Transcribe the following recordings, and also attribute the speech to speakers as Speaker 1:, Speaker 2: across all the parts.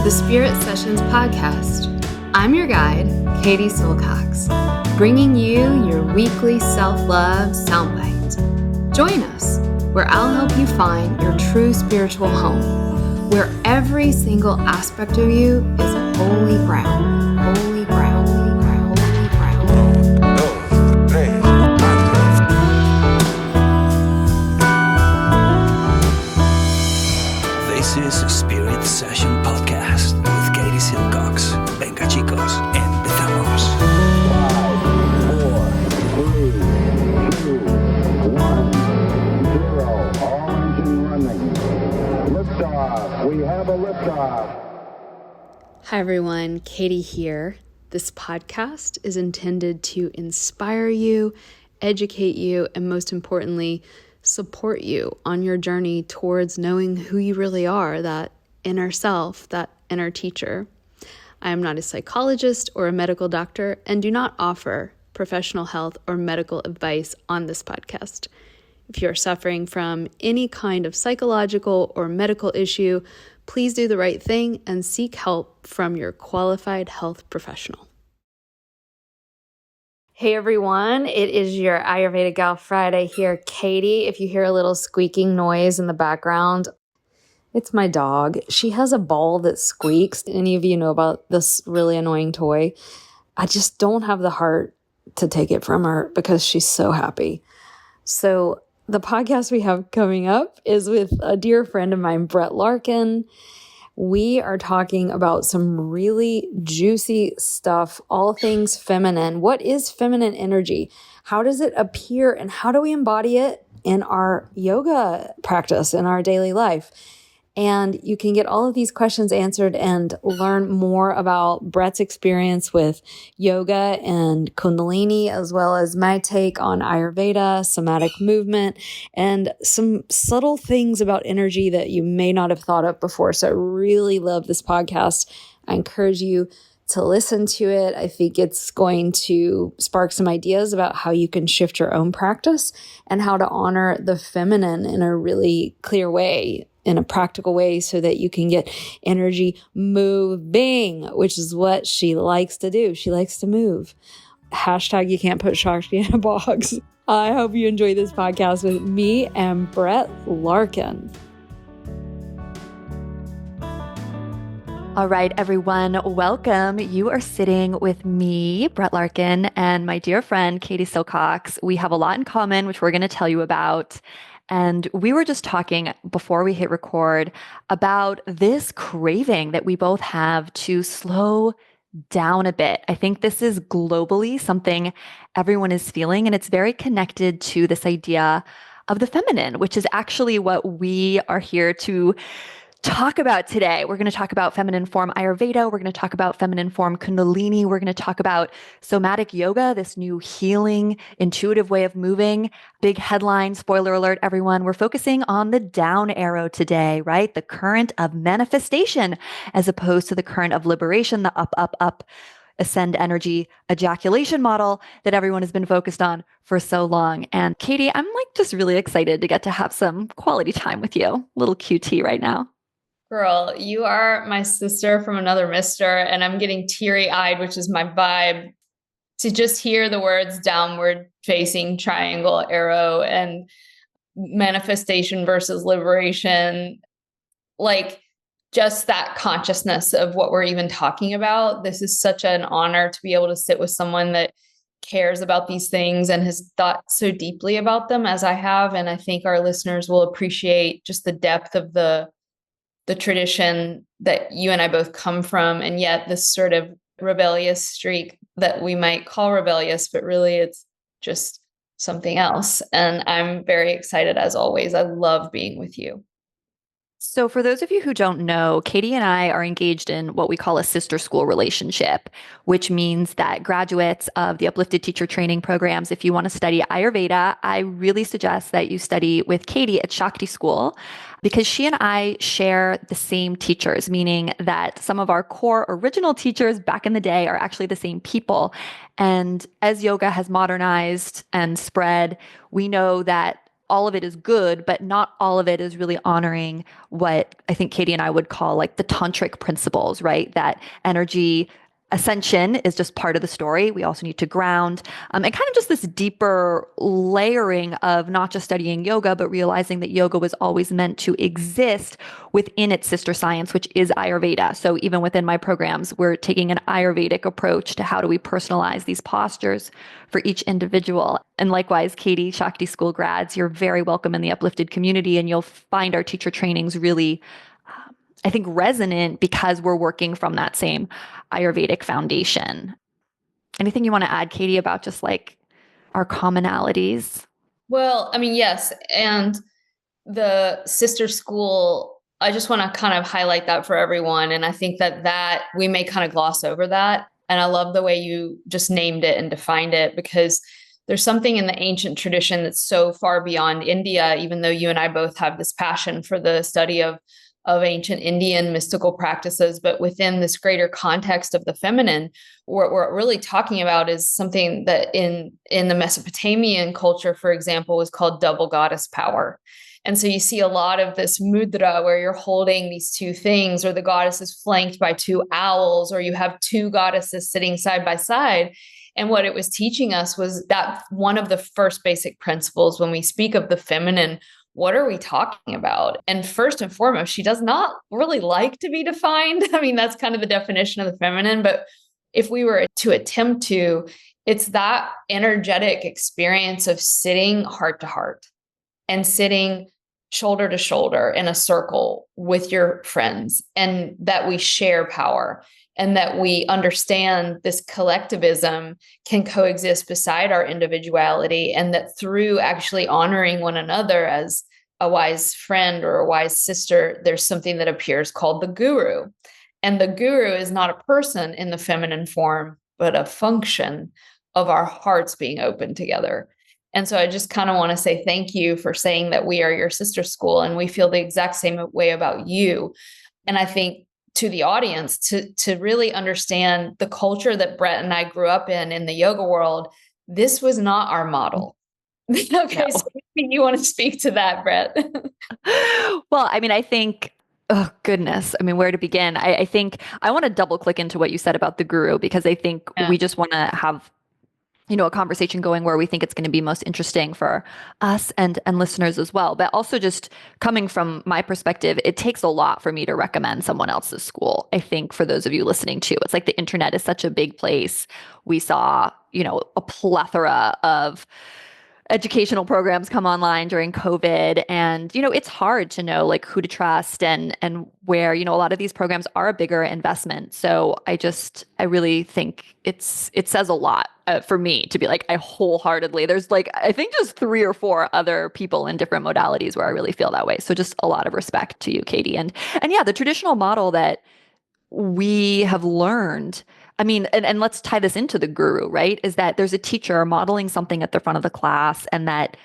Speaker 1: the Spirit Sessions podcast. I'm your guide, Katie Silcox, bringing you your weekly self-love soundbite. Join us, where I'll help you find your true spiritual home, where every single aspect of you is holy ground, holy ground, holy ground, holy ground.
Speaker 2: This is Spirit Session Podcast with Katie Silcox. Venga chicos, empezamos. 5, 4, 3, 2, 1, 0. All engine running. Liftoff. We have a liftoff.
Speaker 1: Hi everyone, Katie here. This podcast is intended to inspire you, educate you, and most importantly, support you on your journey towards knowing who you really are, that inner self, that inner teacher. I am not a psychologist or a medical doctor and do not offer professional health or medical advice on this podcast. If you are suffering from any kind of psychological or medical issue, please do the right thing and seek help from your qualified health professional. Hey everyone, it is your Ayurveda Gal Friday here, Katie. If you hear a little squeaking noise in the background, it's my dog. She has a ball that squeaks. Any of you know about this really annoying toy? I just don't have the heart to take it from her because she's so happy. So the podcast we have coming up is with a dear friend of mine, Brett Larkin. We are talking about some really juicy stuff, all things feminine. What is feminine energy? How does it appear and how do we embody it in our yoga practice, in our daily life? And you can get all of these questions answered and learn more about Brett's experience with yoga and Kundalini, as well as my take on Ayurveda, somatic movement, and some subtle things about energy that you may not have thought of before. So I really love this podcast. I encourage you to listen to it. I think it's going to spark some ideas about how you can shift your own practice and how to honor the feminine in a really clear way, in a practical way, so that you can get energy moving, which is what she likes to do. She likes to move. Hashtag you can't put Shakti in a box. I hope you enjoy this podcast with me and Brett Larkin.
Speaker 3: All right, everyone, welcome. You are sitting with me, Brett Larkin, and my dear friend, Katie Silcox. We have a lot in common, which we're going to tell you about. And we were just talking before we hit record about this craving that we both have to slow down a bit. I think this is globally something everyone is feeling, and it's very connected to this idea of the feminine, which is actually what we are here to talk about today. We're going to talk about feminine form Ayurveda. We're going to talk about feminine form Kundalini. We're going to talk about somatic yoga, this new healing, intuitive way of moving. Big headline, spoiler alert, everyone. We're focusing on the down arrow today, right? The current of manifestation as opposed to the current of liberation, the up, up, up, ascend energy ejaculation model that everyone has been focused on for so long. And Katie, I'm just really excited to get to have some quality time with you. Little QT right now.
Speaker 1: Girl, you are my sister from another mister, and I'm getting teary-eyed, which is my vibe, to just hear the words downward facing triangle, arrow, and manifestation versus liberation. Like, just that consciousness of what we're even talking about. This is such an honor to be able to sit with someone that cares about these things and has thought so deeply about them as I have. And I think our listeners will appreciate just the depth of the tradition that you and I both come from, and yet this sort of rebellious streak that we might call rebellious, but really it's just something else. And I'm very excited as always. I love being with you.
Speaker 3: So for those of you who don't know, Katie and I are engaged in what we call a sister school relationship, which means that graduates of the Uplifted Teacher Training programs, if you want to study Ayurveda, I really suggest that you study with Katie at Shakti School, because she and I share the same teachers, meaning that some of our core original teachers back in the day are actually the same people. And as yoga has modernized and spread, we know that all of it is good, but not all of it is really honoring what I think Katie and I would call like the tantric principles, right? That energy ascension is just part of the story. We also need to ground, and kind of just this deeper layering of not just studying yoga, but realizing that yoga was always meant to exist within its sister science, which is Ayurveda. So even within my programs, we're taking an Ayurvedic approach to how do we personalize these postures for each individual. And likewise, Katie, Shakti School grads, you're very welcome in the Uplifted community, and you'll find our teacher trainings really, I think, resonant because we're working from that same Ayurvedic foundation. Anything you want to add, Katie, about just like our commonalities?
Speaker 1: Well, I mean, yes. And the sister school, I just want to kind of highlight that for everyone. And I think that we may kind of gloss over that. And I love the way you just named it and defined it, because there's something in the ancient tradition that's so far beyond India, even though you and I both have this passion for the study of ancient Indian mystical practices, but within this greater context of the feminine, what we're really talking about is something that in the Mesopotamian culture, for example, was called double goddess power. And so you see a lot of this mudra where you're holding these two things, or the goddess is flanked by two owls, or you have two goddesses sitting side by side. And what it was teaching us was that one of the first basic principles when we speak of the feminine, what are we talking about? And first and foremost, she does not really like to be defined. I mean, that's kind of the definition of the feminine. But if we were to attempt to, it's that energetic experience of sitting heart to heart and sitting shoulder to shoulder in a circle with your friends, and that we share power, and that we understand this collectivism can coexist beside our individuality, and that through actually honoring one another as a wise friend or a wise sister, there's something that appears called the guru. And the guru is not a person in the feminine form, but a function of our hearts being open together. And so I just kind of want to say thank you for saying that we are your sister school, and we feel the exact same way about you. And I think to the audience, to really understand the culture that Brett and I grew up in the yoga world, this was not our model. Okay,
Speaker 3: No.
Speaker 1: so you want to speak to that, Brett?
Speaker 3: Well, I mean, I think, oh goodness, I mean, where to begin? I think I want to double click into what you said about the guru, because I think
Speaker 1: Yeah.
Speaker 3: we just want to have a conversation going where we think it's going to be most interesting for us and listeners as well. But also, just coming from my perspective, it takes a lot for me to recommend someone else's school. I think for those of you listening too, it's like the internet is such a big place. We saw, a plethora of educational programs come online during COVID. And, it's hard to know like who to trust and where, a lot of these programs are a bigger investment. So I really think it says a lot for me to be like, I wholeheartedly, there's like, I think just 3 or 4 other people in different modalities where I really feel that way. So just a lot of respect to you, Katie. And yeah, the traditional model that we have learned, I mean, and let's tie this into the guru, right? Is that there's a teacher modeling something at the front of the class, and that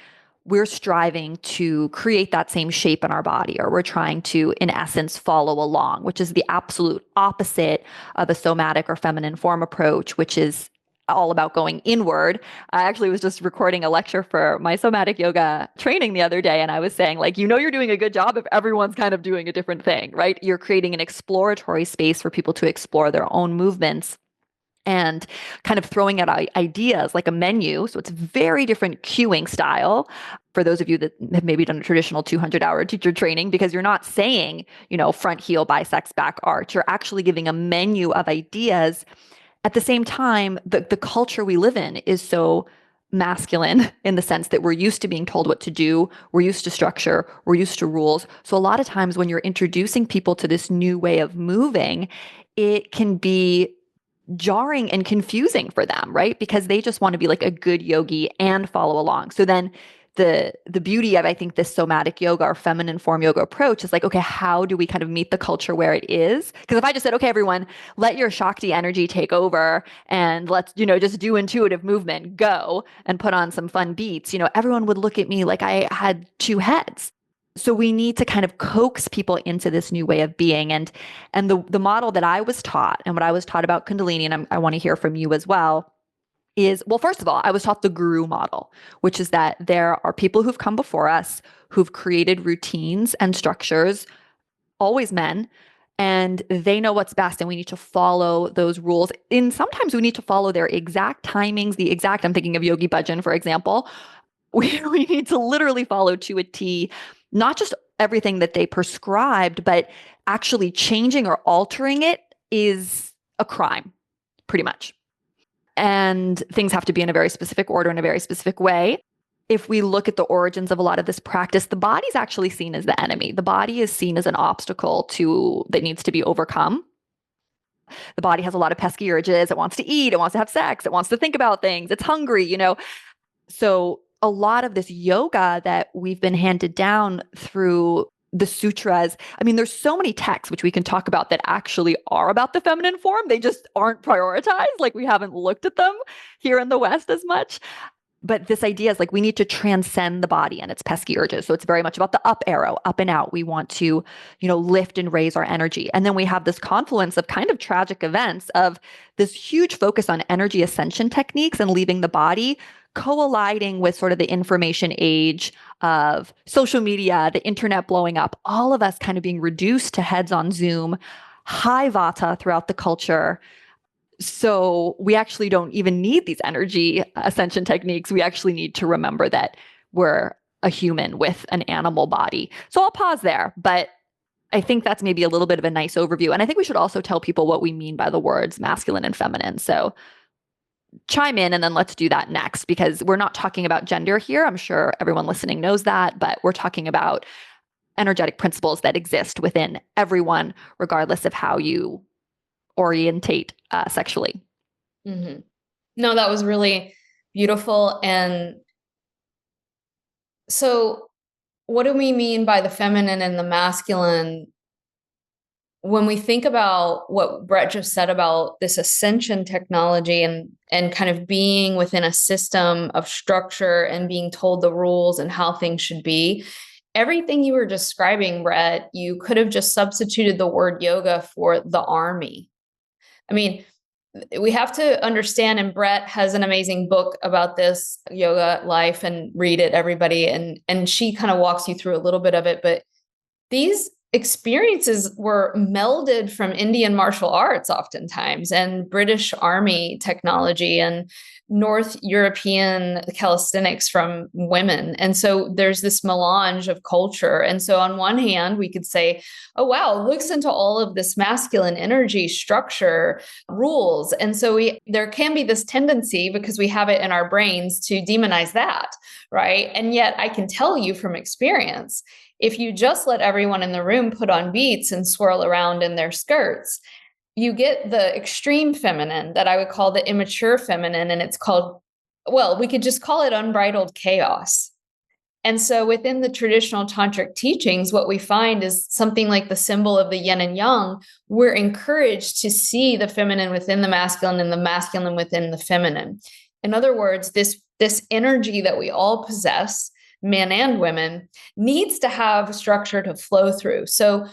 Speaker 3: we're striving to create that same shape in our body, or we're trying to, in essence, follow along, which is the absolute opposite of a somatic or feminine form approach, which is all about going inward. I actually was just recording a lecture for my somatic yoga training the other day, and I was saying, like, you're doing a good job if everyone's kind of doing a different thing, right? You're creating an exploratory space for people to explore their own movements and kind of throwing out ideas like a menu. So it's very different cueing style for those of you that have maybe done a traditional 200-hour teacher training, because you're not saying, front heel, biceps, back arch. You're actually giving a menu of ideas. At the same time, the culture we live in is so masculine in the sense that we're used to being told what to do. We're used to structure. We're used to rules. So a lot of times when you're introducing people to this new way of moving, it can be jarring and confusing for them, right? Because they just want to be like a good yogi and follow along. So then the beauty of, I think, this somatic yoga or feminine form yoga approach is like, okay, how do we kind of meet the culture where it is? Because if I just said, okay, everyone, let your Shakti energy take over and let's, just do intuitive movement, go and put on some fun beats, everyone would look at me like I had 2 heads. So we need to kind of coax people into this new way of being. And the model that I was taught, and what I was taught about Kundalini, and I want to hear from you as well, is, well, first of all, I was taught the guru model, which is that there are people who've come before us who've created routines and structures, always men, and they know what's best, and we need to follow those rules. And sometimes we need to follow their exact timings, I'm thinking of Yogi Bhajan, for example. We need to literally follow to a T, not just everything that they prescribed, but actually changing or altering it is a crime, pretty much. And things have to be in a very specific order, in a very specific way. If we look at the origins of a lot of this practice, the body's actually seen as the enemy. The body is seen as an obstacle that needs to be overcome. The body has a lot of pesky urges. It wants to eat, it wants to have sex, it wants to think about things, it's hungry, So a lot of this yoga that we've been handed down through the sutras, I mean, there's so many texts which we can talk about that actually are about the feminine form. They just aren't prioritized. Like, we haven't looked at them here in the West as much. But this idea is like, we need to transcend the body and its pesky urges. So it's very much about the up arrow, up and out. We want to, lift and raise our energy. And then we have this confluence of kind of tragic events of this huge focus on energy ascension techniques and leaving the body, colliding with sort of the information age of social media, the internet blowing up, all of us kind of being reduced to heads on Zoom, high vata throughout the culture. So we actually don't even need these energy ascension techniques. We actually need to remember that we're a human with an animal body. So I'll pause there, but I think that's maybe a little bit of a nice overview. And I think we should also tell people what we mean by the words masculine and feminine. So chime in, and then let's do that next, because we're not talking about gender here. I'm sure everyone listening knows that, but we're talking about energetic principles that exist within everyone, regardless of how you orientate sexually.
Speaker 1: Mm-hmm. No, that was really beautiful. And so what do we mean by the feminine and the masculine? When we think about what Brett just said about this ascension technology and kind of being within a system of structure and being told the rules and how things should be, everything you were describing, Brett, you could have just substituted the word yoga for the army. I mean, we have to understand, and Brett has an amazing book about this, Yoga Life, and read it, everybody. And she kind of walks you through a little bit of it, but these experiences were melded from Indian martial arts oftentimes, and British Army technology, and North European calisthenics from women. And so there's this melange of culture. And so on one hand, we could say, oh, wow, looks into all of this masculine energy, structure, rules. And so there can be this tendency, because we have it in our brains, to demonize that, right? And yet I can tell you from experience, if you just let everyone in the room put on beats and swirl around in their skirts, you get the extreme feminine that I would call the immature feminine. And it's called, well, we could just call it unbridled chaos. And so within the traditional tantric teachings, what we find is something like the symbol of the yin and yang. We're encouraged to see the feminine within the masculine and the masculine within the feminine. In other words, this energy that we all possess, men and women, needs to have structure to flow through. So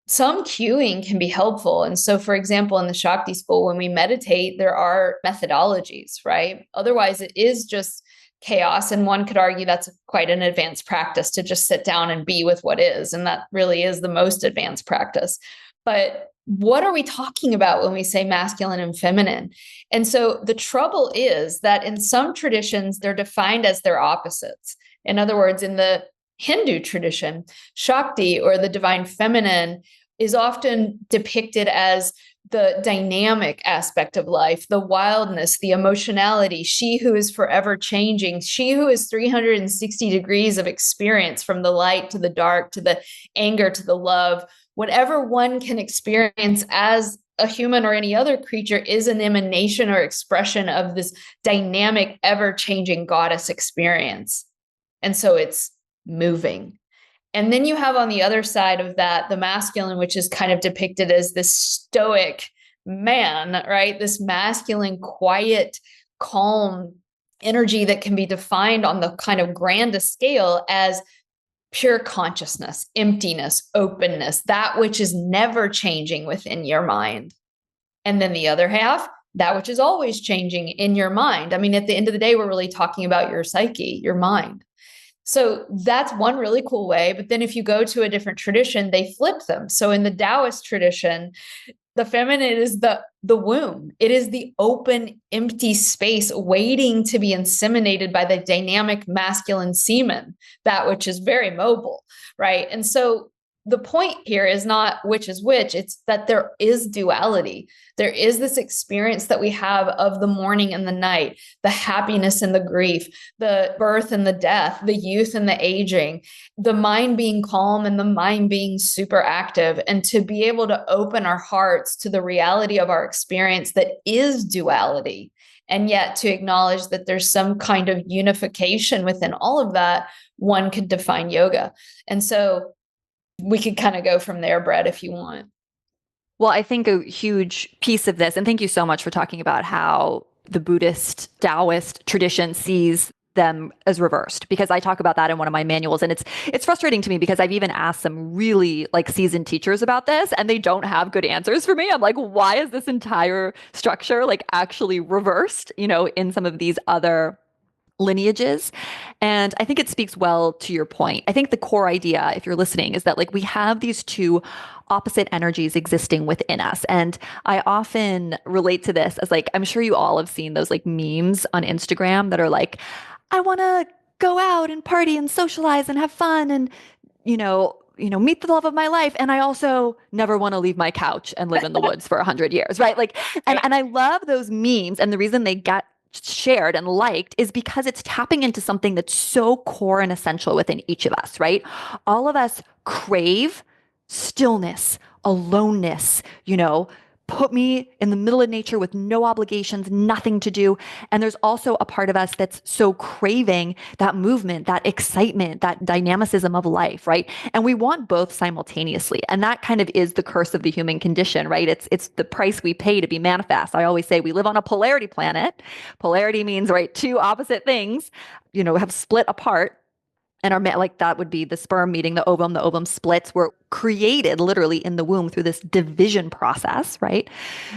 Speaker 1: some cueing can be helpful. And so, for example, in the Shakti school, when we meditate, there are methodologies, right? Otherwise, it is just chaos. And one could argue that's quite an advanced practice, to just sit down and be with what is. And that really is the most advanced practice. But what are we talking about when we say masculine and feminine? And so the trouble is that in some traditions, they're defined as their opposites. In other words, in the Hindu tradition, Shakti, or the divine feminine, is often depicted as the dynamic aspect of life, the wildness, the emotionality, she who is forever changing, she who is 360 degrees of experience, from the light to the dark, to the anger, to the love. Whatever one can experience as a human or any other creature is an emanation or expression of this dynamic, ever-changing goddess experience. And so it's moving. And then you have on the other side of that, the masculine, which is kind of depicted as this stoic man, right? This masculine, quiet, calm energy that can be defined on the kind of grandest scale as pure consciousness, emptiness, openness, that which is never changing within your mind. And then the other half that which is always changing in your mind. I mean, at the end of the day, we're really talking about your psyche, your mind. So that's one really cool way. But then if you go to a different tradition, they flip them. So in the Taoist tradition, the feminine is the womb. It is the open, empty space waiting to be inseminated by the dynamic masculine semen, that which is very mobile, right? And so the point here is not which is which, it's that there is duality. There is this experience that we have of the morning and the night, the happiness and the grief, the birth and the death, the youth and the aging, the mind being calm and the mind being super active. And to be able to open our hearts to the reality of our experience that is duality, and yet to acknowledge that there's some kind of unification within all of that, one could define yoga. And so we could kind of go from there, Brett, if you want.
Speaker 3: Well, I think a huge piece of this, and thank you so much for talking about how the Buddhist Taoist tradition sees them as reversed, because I talk about that in one of my manuals, and it's frustrating to me because I've even asked some really like seasoned teachers about this and they don't have good answers for me. I'm like, why is this entire structure like actually reversed, in some of these other lineages? And I think it speaks well to your point. I think the core idea, if you're listening, is that like we have these two opposite energies existing within us. And I often relate to this as like, I'm sure you all have seen those like memes on Instagram that are like, I want to go out and party and socialize and have fun and, meet the love of my life. And I also never want to leave my couch and live in the woods for 100 years, right? Like, and I love those memes. And the reason they get shared and liked is because it's tapping into something that's so core and essential within each of us, right? All of us crave stillness, aloneness, put me in the middle of nature with no obligations, nothing to do. And there's also a part of us that's so craving that movement, that excitement, that dynamicism of life, right? And we want both simultaneously. And that kind of is the curse of the human condition, right? It's the price we pay to be manifest. I always say we live on a polarity planet. Polarity means, right, two opposite things, have split apart. And like that would be the sperm meeting the ovum splits. Were created literally in the womb through this division process, right?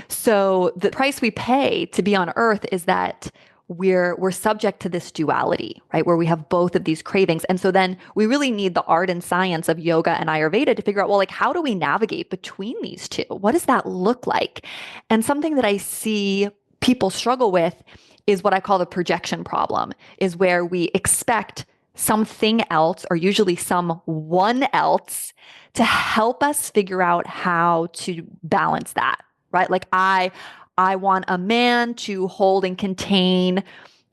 Speaker 3: So the price we pay to be on earth is that we're subject to this duality, right? Where we have both of these cravings. And so then we really need the art and science of yoga and Ayurveda to figure out, well, like, how do we navigate between these two? What does that look like? And something that I see people struggle with is what I call the projection problem, is where we expect something else, or usually someone else, to help us figure out how to balance that, right? Like I want a man to hold and contain,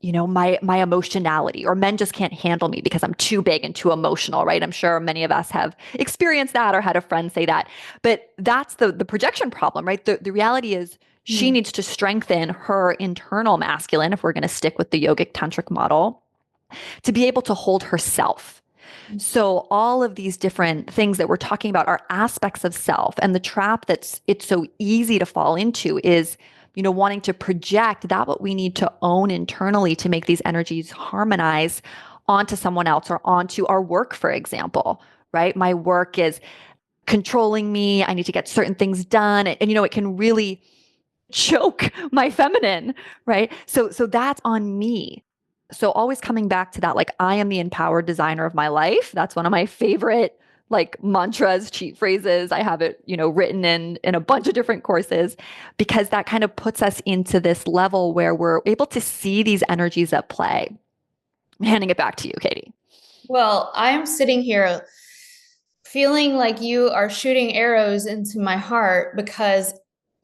Speaker 3: my emotionality, or men just can't handle me because I'm too big and too emotional, right? I'm sure many of us have experienced that or had a friend say that. But that's the projection problem, right? The reality is she needs to strengthen her internal masculine, if we're going to stick with the yogic tantric model, to be able to hold herself. So all of these different things that we're talking about are aspects of self. And the trap it's so easy to fall into is, wanting to project that what we need to own internally to make these energies harmonize onto someone else or onto our work, for example, right? My work is controlling me. I need to get certain things done. And it can really choke my feminine, right? So that's on me. So always coming back to that, like, I am the empowered designer of my life. That's one of my favorite like mantras, cheat phrases. I have it, written in a bunch of different courses, because that kind of puts us into this level where we're able to see these energies at play. I'm handing it back to you, Katie.
Speaker 1: Well, I am sitting here feeling like you are shooting arrows into my heart, because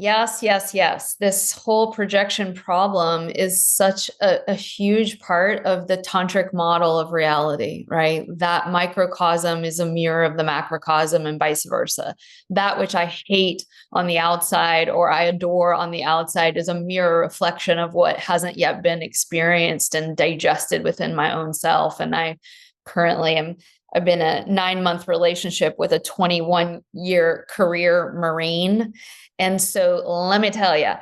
Speaker 1: yes, this whole projection problem is such a huge part of the tantric model of reality, right? That microcosm is a mirror of the macrocosm and vice versa. That which I hate on the outside or I adore on the outside is a mirror reflection of what hasn't yet been experienced and digested within my own self. And I currently I've been a 9-month relationship with a 21-year career Marine. And so let me tell you,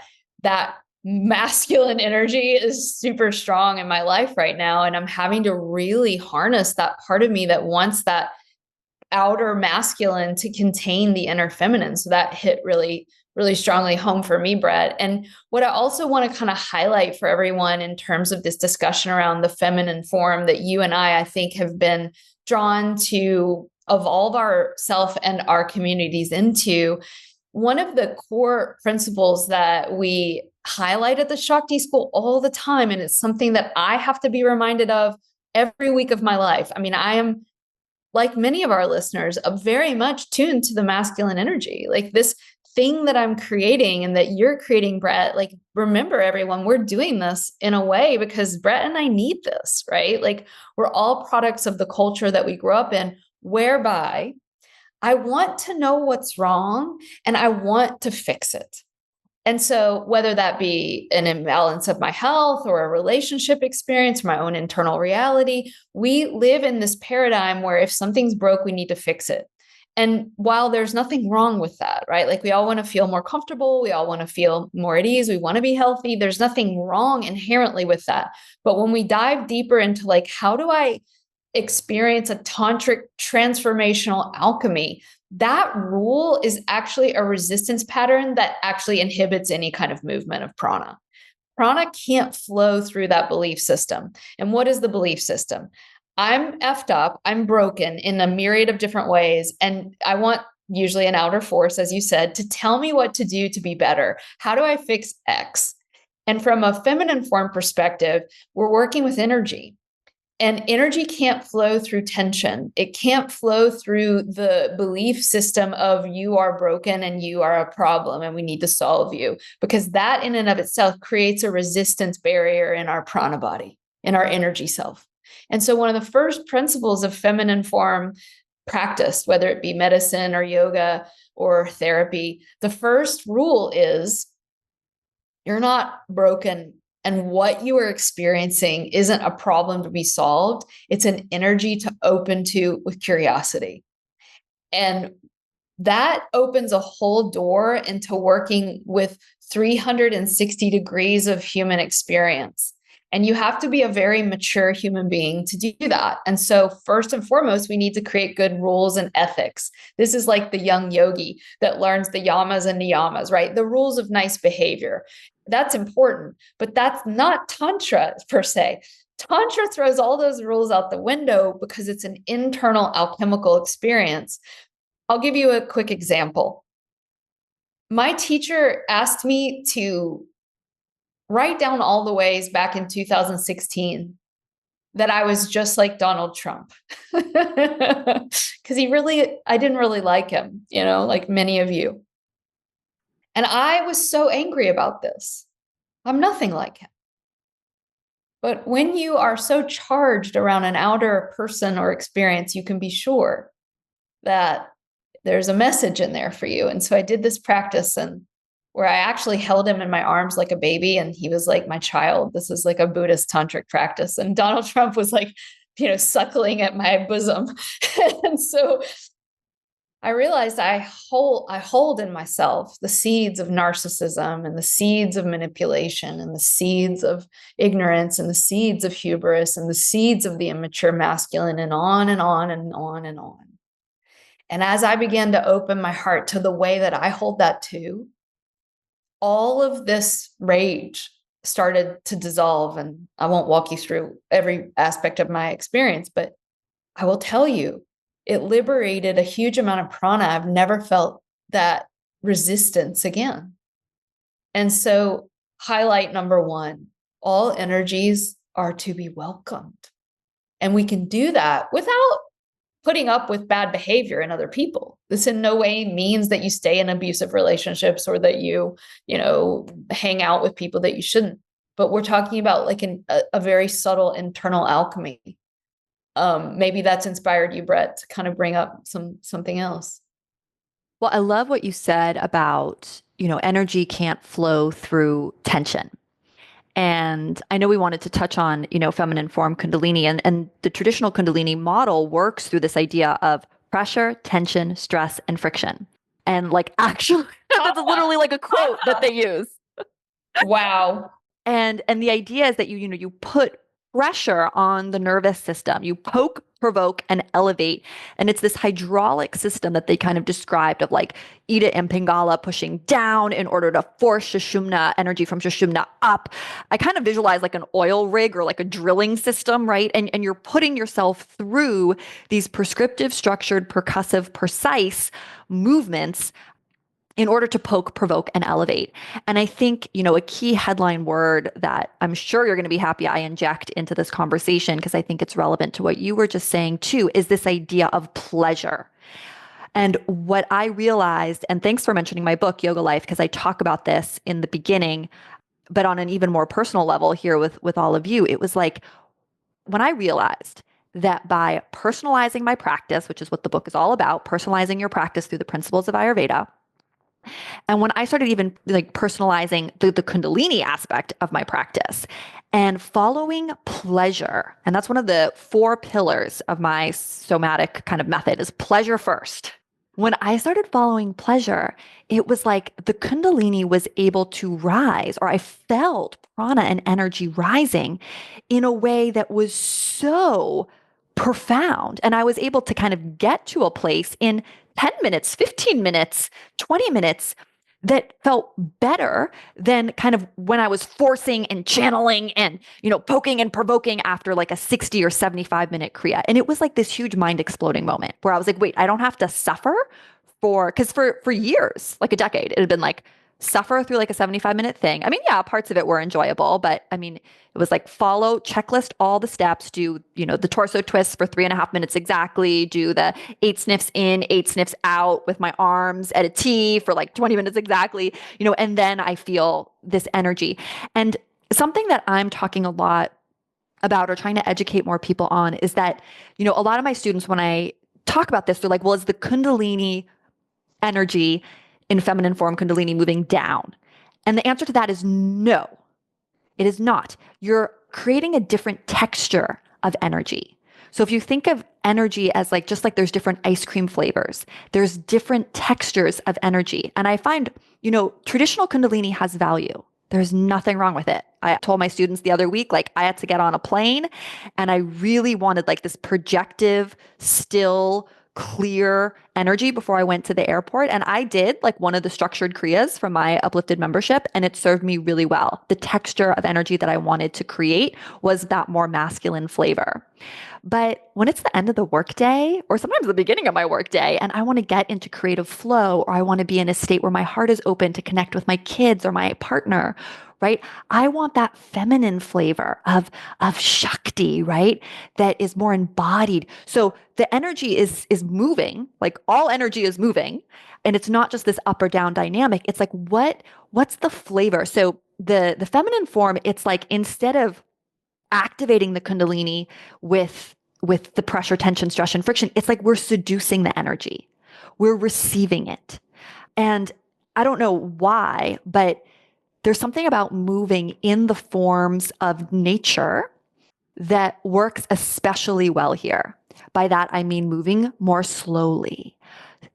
Speaker 1: that masculine energy is super strong in my life right now. And I'm having to really harness that part of me that wants that outer masculine to contain the inner feminine. So that hit really, really strongly home for me, Brett. And what I also want to kind of highlight for everyone in terms of this discussion around the feminine form that you and I think, have been drawn to evolve ourself and our communities into. One of the core principles that we highlight at the Shakti School all the time, and it's something that I have to be reminded of every week of my life. I mean, I am, like many of our listeners, very much tuned to the masculine energy. Like this thing that I'm creating and that you're creating, Brett, like, remember everyone, we're doing this in a way because Brett and I need this, right? Like, we're all products of the culture that we grew up in, whereby I want to know what's wrong and I want to fix it. And so whether that be an imbalance of my health or a relationship experience, my own internal reality, we live in this paradigm where if something's broke, we need to fix it. And while there's nothing wrong with that, right? Like, we all want to feel more comfortable. We all want to feel more at ease. We want to be healthy. There's nothing wrong inherently with that. But when we dive deeper into like, how do I experience a tantric transformational alchemy, that rule is actually a resistance pattern that actually inhibits any kind of movement of prana. Prana can't flow through that belief system. And what is the belief system? I'm effed up, I'm broken in a myriad of different ways. And I want usually an outer force, as you said, to tell me what to do to be better. How do I fix X? And from a feminine form perspective, we're working with energy. And energy can't flow through tension. It can't flow through the belief system of you are broken and you are a problem and we need to solve you, because that in and of itself creates a resistance barrier in our prana body, in our energy self. And so one of the first principles of feminine form practice, whether it be medicine or yoga or therapy, the first rule is you're not broken. And what you are experiencing isn't a problem to be solved. It's an energy to open to with curiosity. And that opens a whole door into working with 360 degrees of human experience. And you have to be a very mature human being to do that. And so first and foremost, we need to create good rules and ethics. This is like the young yogi that learns the yamas and niyamas, right? The rules of nice behavior. That's important, but that's not Tantra per se. Tantra throws all those rules out the window because it's an internal alchemical experience. I'll give you a quick example. My teacher asked me to write down all the ways back in 2016 that I was just like Donald Trump. Because I didn't really like him, like many of you. And I was so angry about this. I'm nothing like him. But when you are so charged around an outer person or experience, you can be sure that there's a message in there for you. And so I did this practice and where I actually held him in my arms like a baby, and he was like my child. This is like a Buddhist tantric practice. And Donald Trump was like, suckling at my bosom. And so I realized I hold in myself the seeds of narcissism and the seeds of manipulation and the seeds of ignorance and the seeds of hubris and the seeds of the immature masculine, and on and on and on and on. And as I began to open my heart to the way that I hold that too, all of this rage started to dissolve. And I won't walk you through every aspect of my experience, but I will tell you, it liberated a huge amount of prana. I've never felt that resistance again. And so, highlight number one, all energies are to be welcomed. And we can do that without putting up with bad behavior in other people. This in no way means that you stay in abusive relationships or that you hang out with people that you shouldn't. But we're talking about like a very subtle internal alchemy. Maybe that's inspired you, Brett, to kind of bring up something else.
Speaker 3: Well, I love what you said about, energy can't flow through tension. And I know we wanted to touch on, feminine form Kundalini, and the traditional Kundalini model works through this idea of pressure, tension, stress, and friction. And like, actually, that's literally like a quote that they use.
Speaker 1: Wow.
Speaker 3: And the idea is that you put pressure on the nervous system. You poke, provoke, and elevate. And it's this hydraulic system that they kind of described of like Ida and Pingala pushing down in order to force Sushumna energy from Sushumna up. I kind of visualize like an oil rig or like a drilling system, right? And you're putting yourself through these prescriptive, structured, percussive, precise movements in order to poke, provoke, and elevate. And I think, a key headline word that I'm sure you're going to be happy I inject into this conversation, because I think it's relevant to what you were just saying too, is this idea of pleasure. And what I realized, and thanks for mentioning my book, Yoga Life, because I talk about this in the beginning, but on an even more personal level here with all of you, it was like when I realized that by personalizing my practice, which is what the book is all about, personalizing your practice through the principles of Ayurveda, and when I started even like personalizing the Kundalini aspect of my practice and following pleasure, and that's one of the 4 pillars of my somatic kind of method is pleasure first. When I started following pleasure, it was like the Kundalini was able to rise, or I felt prana and energy rising in a way that was so profound. And I was able to kind of get to a place in 10 minutes, 15 minutes, 20 minutes that felt better than kind of when I was forcing and channeling and, poking and provoking after like a 60 or 75-minute Kriya. And it was like this huge mind exploding moment where I was like, wait, I don't have to suffer because for years, like a decade, it had been like suffer through like a 75-minute thing. I mean, yeah, parts of it were enjoyable, but I mean, it was like follow, checklist all the steps, do, the torso twists for 3.5 minutes exactly, do the 8 sniffs in, 8 sniffs out with my arms at a T for like 20 minutes exactly, and then I feel this energy. And something that I'm talking a lot about or trying to educate more people on is that, a lot of my students, when I talk about this, they're like, well, is the Kundalini energy in feminine form Kundalini moving down? And the answer to that is no. It is not. You're creating a different texture of energy. So if you think of energy as like, just like there's different ice cream flavors, there's different textures of energy. And I find, traditional Kundalini has value. There's nothing wrong with it. I told my students the other week, like I had to get on a plane and I really wanted like this projective, still, clear energy before I went to the airport. And I did like one of the structured Kriyas from my Uplifted membership, and it served me really well. The texture of energy that I wanted to create was that more masculine flavor. But when it's the end of the workday, or sometimes the beginning of my workday, and I want to get into creative flow, or I want to be in a state where my heart is open to connect with my kids or my partner, right? I want that feminine flavor of Shakti, right? That is more embodied. So the energy is moving, like all energy is moving, and it's not just this up or down dynamic. It's like what's the flavor? So the feminine form, it's like instead of activating the Kundalini with the pressure, tension, stress, and friction, it's like we're seducing the energy. We're receiving it. And I don't know why, but there's something about moving in the forms of nature that works especially well here. By that, I mean moving more slowly,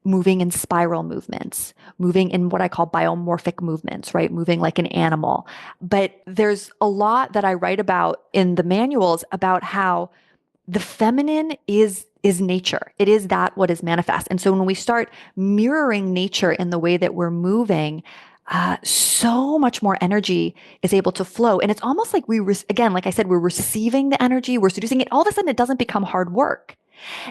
Speaker 3: moving in spiral movements, moving in what I call biomorphic movements, right? Moving like an animal. But there's a lot that I write about in the manuals about how the feminine is nature. It is that what is manifest. And so when we start mirroring nature in the way that we're moving, so much more energy is able to flow. And it's almost like again, like I said, we're receiving the energy, we're seducing it. All of a sudden, it doesn't become hard work.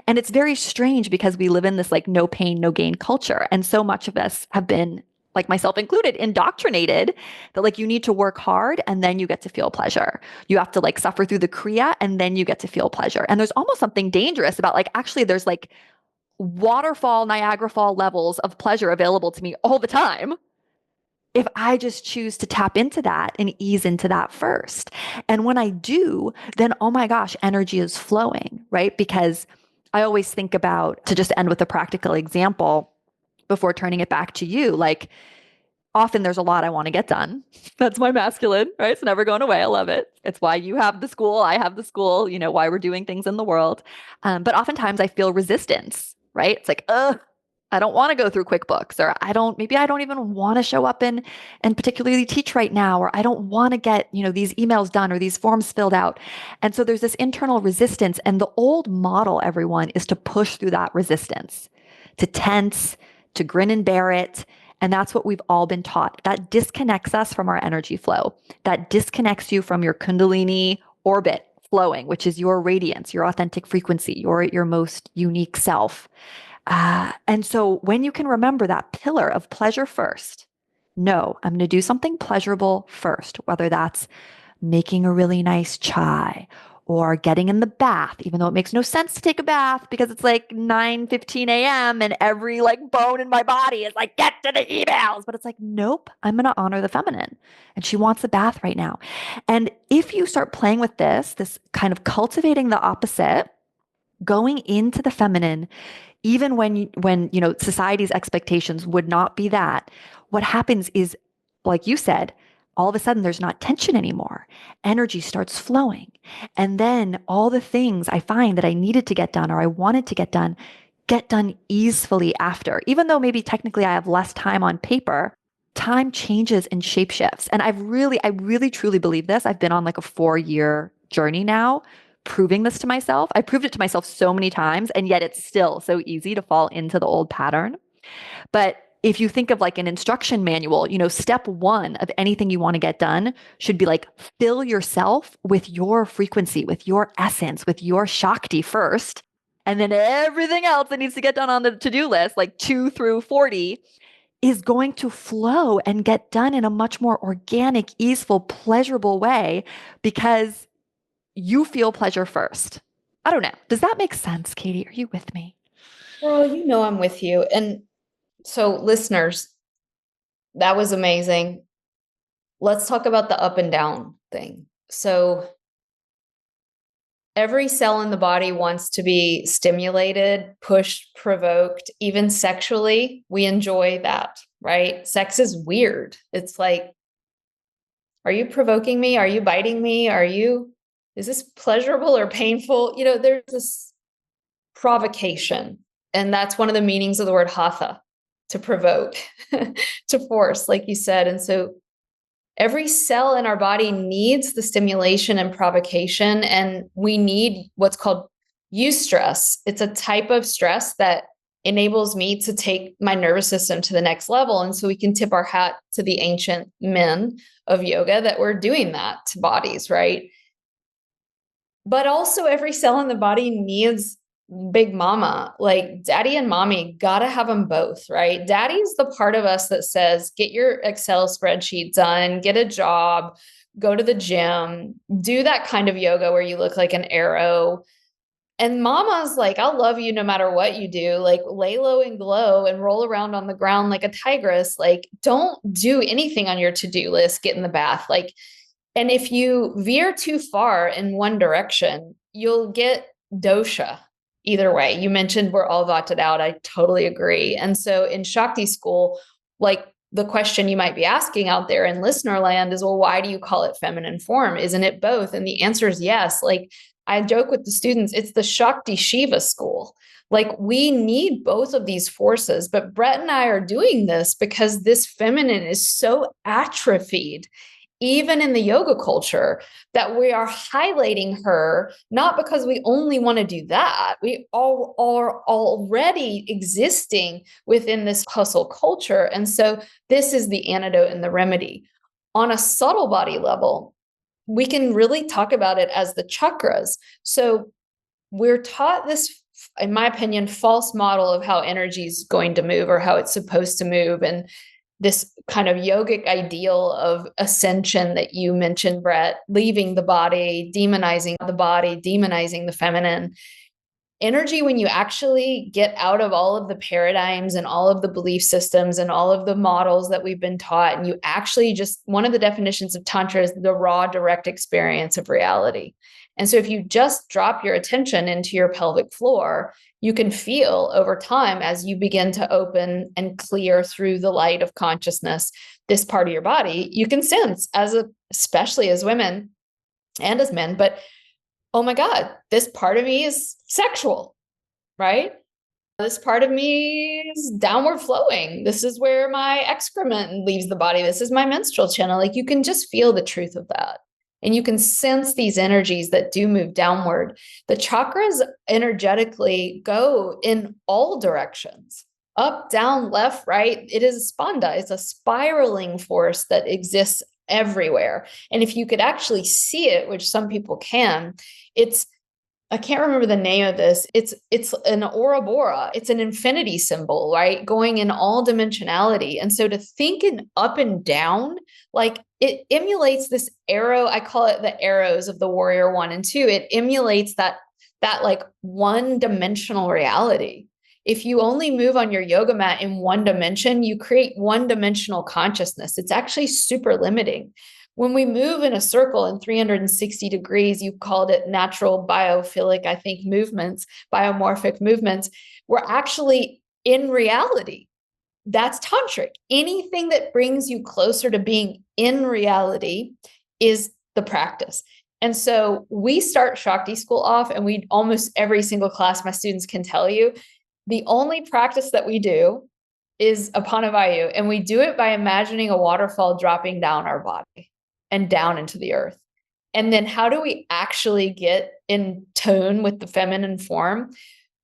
Speaker 3: And it's very strange because we live in this like no pain, no gain culture. And so much of us have been, like myself included, indoctrinated that like you need to work hard and then you get to feel pleasure. You have to like suffer through the Kriya and then you get to feel pleasure. And there's almost something dangerous about like, actually, there's like waterfall, Niagara Fall levels of pleasure available to me all the time if I just choose to tap into that and ease into that first. And when I do, then, oh my gosh, energy is flowing, right? Because I always think about, to just end with a practical example before turning it back to you, like often there's a lot I want to get done. That's my masculine, right? It's never going away. I love it. It's why you have the school, I have the school, why we're doing things in the world. But oftentimes I feel resistance, right? It's like, I don't want to go through QuickBooks, or maybe I don't even want to show up and particularly teach right now, or I don't want to get, these emails done or these forms filled out. And so there's this internal resistance. And the old model, everyone, is to push through that resistance, to tense, to grin and bear it. And that's what we've all been taught. That disconnects us from our energy flow. That disconnects you from your Kundalini orbit flowing, which is your radiance, your authentic frequency, your most unique self. And so when you can remember that pillar of pleasure first, no, I'm going to do something pleasurable first, whether that's making a really nice chai or getting in the bath, even though it makes no sense to take a bath because it's like 9:15 a.m. and every like bone in my body is like, get to the emails. But it's like, nope, I'm going to honor the feminine. And she wants a bath right now. And if you start playing with this kind of cultivating the opposite, going into the feminine, even when society's expectations would not be that, what happens is, like you said, all of a sudden there's not tension anymore. Energy starts flowing. And then all the things I find that I needed to get done or I wanted to get done easily after. Even though maybe technically I have less time on paper, time changes and shape shifts. And I really truly believe this. I've been on like a 4-year journey now, proving this to myself. I proved it to myself so many times, and yet it's still so easy to fall into the old pattern. But if you think of like an instruction manual, step 1 of anything you want to get done should be like, fill yourself with your frequency, with your essence, with your Shakti first. And then everything else that needs to get done on the to-do list, like 2 through 40, is going to flow and get done in a much more organic, easeful, pleasurable way because you feel pleasure first. I don't know. Does that make sense, Katie? Are you with me?
Speaker 1: Girl, I'm with you. And so listeners, that was amazing. Let's talk about the up and down thing. So every cell in the body wants to be stimulated, pushed, provoked, even sexually. We enjoy that, right? Sex is weird. It's like, are you provoking me? Are you biting me? Is this pleasurable or painful? There's this provocation. And that's one of the meanings of the word hatha, to provoke, to force, like you said. And so every cell in our body needs the stimulation and provocation. And we need what's called eustress. It's a type of stress that enables me to take my nervous system to the next level. And so we can tip our hat to the ancient men of yoga that were doing that to bodies, right? But also every cell in the body needs big mama, like daddy and mommy, gotta have them both, right? Daddy's the part of us that says, get your Excel spreadsheet done, get a job, go to the gym, do that kind of yoga where you look like an arrow. And mama's like, I'll love you no matter what you do, like lay low and glow and roll around on the ground like a tigress. Like, don't do anything on your to-do list, get in the bath. Like, and if you veer too far in one direction, you'll get dosha. Either way, you mentioned we're all vated out. I totally agree. And so in Shakti school, like the question you might be asking out there in listener land is, well, why do you call it feminine form? Isn't it both? And the answer is yes. Like I joke with the students, it's the Shakti Shiva school. Like we need both of these forces, but Brett and I are doing this because this feminine is so atrophied even in the yoga culture, that we are highlighting her, not because we only want to do that. We all are already existing within this hustle culture. And so this is the antidote and the remedy. On a subtle body level, we can really talk about it as the chakras. So we're taught this, in my opinion, false model of how energy is going to move or how it's supposed to move. And this kind of yogic ideal of ascension that you mentioned, Brett, leaving the body, demonizing the feminine. Energy, when you actually get out of all of the paradigms and all of the belief systems and all of the models that we've been taught, and you actually just, one of the definitions of Tantra is the raw, direct experience of reality. And so if you just drop your attention into your pelvic floor, you can feel over time as you begin to open and clear through the light of consciousness, this part of your body, you can sense especially as women and as men, but oh my God, this part of me is sexual, right? This part of me is downward flowing. This is where my excrement leaves the body. This is my menstrual channel. Like you can just feel the truth of that. And you can sense these energies that do move downward. The chakras energetically go in all directions, up, down, left, right. It is a spanda. It's a spiraling force that exists everywhere. And if you could actually see it, which some people can, I can't remember the name of this. It's an Ouroboros. It's an infinity symbol, right? Going in all dimensionality. And so to think in up and down, like it emulates this arrow. I call it the arrows of the warrior 1 and 2. It emulates that like one dimensional reality. If you only move on your yoga mat in one dimension, you create one dimensional consciousness. It's actually super limiting. When we move in a circle in 360 degrees, you called it natural biophilic, I think, movements, biomorphic movements, we're actually in reality. That's tantric. Anything that brings you closer to being in reality is the practice. And so we start Shakti School off, and we almost every single class, my students can tell you, the only practice that we do is Apanavayu, and we do it by imagining a waterfall dropping down our body and down into the earth. And then how do we actually get in tune with the feminine form?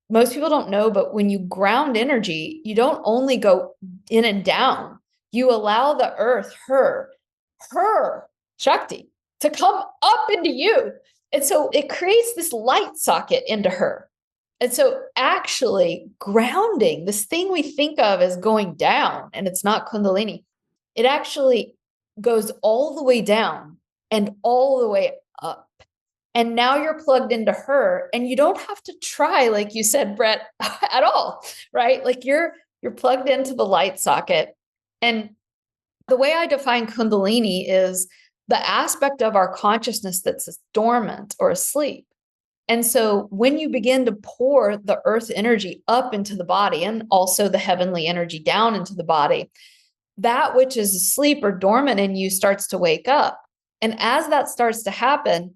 Speaker 1: Most people don't know, but when you ground energy, you don't only go in and down, you allow the earth, her Shakti, to come up into you. And so it creates this light socket into her. And so actually grounding, this thing we think of as going down, and it's not Kundalini, it actually goes all the way down and all the way up. And now you're plugged into her, and you don't have to try, like you said, Brett, at all, right? Like you're plugged into the light socket. And the way I define Kundalini is the aspect of our consciousness that's dormant or asleep. And so when you begin to pour the earth energy up into the body, and also the heavenly energy down into the body, that which is asleep or dormant in you starts to wake up. And as that starts to happen,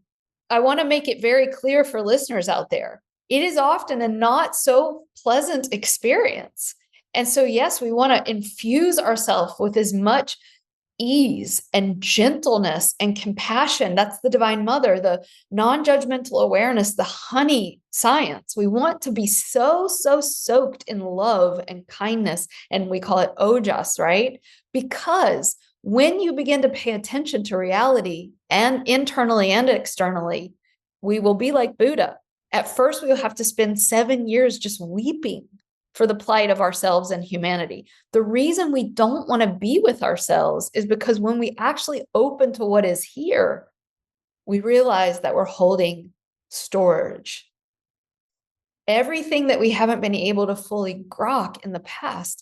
Speaker 1: I want to make it very clear for listeners out there, it is often a not so pleasant experience. And so, yes, we want to infuse ourselves with as much ease and gentleness and compassion. That's the Divine Mother, the non-judgmental awareness, the honey science. We want to be so soaked in love and kindness. And we call it ojas, right? Because when you begin to pay attention to reality, and internally and externally, we will be like Buddha. At first, we'll have to spend 7 years just weeping for the plight of ourselves and humanity. The reason we don't want to be with ourselves is because when we actually open to what is here, we realize that we're holding storage. Everything that we haven't been able to fully grok in the past,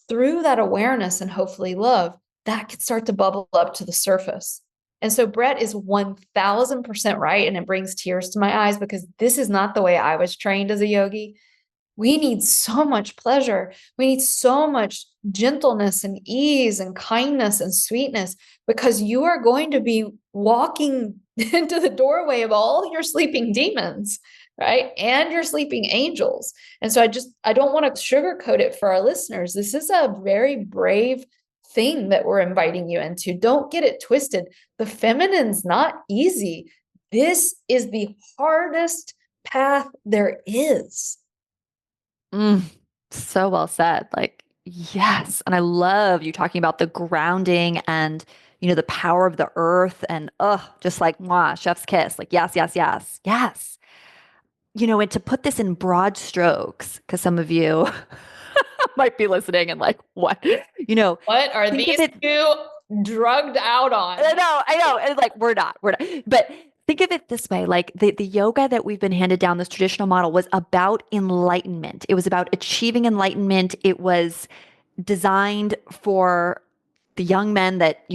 Speaker 1: through that awareness and hopefully love, that could start to bubble up to the surface. And so Brett is 1000% right. And it brings tears to my eyes because this is not the way I was trained as a yogi. We need so much pleasure. We need so much gentleness and ease and kindness and sweetness, because you are going to be walking into the doorway of all your sleeping demons, right? And your sleeping angels. And so I don't want to sugarcoat it for our listeners. This is a very brave thing that we're inviting you into. Don't get it twisted. The feminine's not easy. This is the hardest path there is.
Speaker 3: So well said. Like, yes. And I love you talking about the grounding and, the power of the earth and, just like, mwah, chef's kiss. Like, yes, yes, yes, yes. And to put this in broad strokes, because some of you might be listening and like, what?
Speaker 1: What are these two drugged out on?
Speaker 3: I know. And like, we're not. But think of it this way, like the yoga that we've been handed down, this traditional model, was about enlightenment. It was about achieving enlightenment. It was designed for the young men that,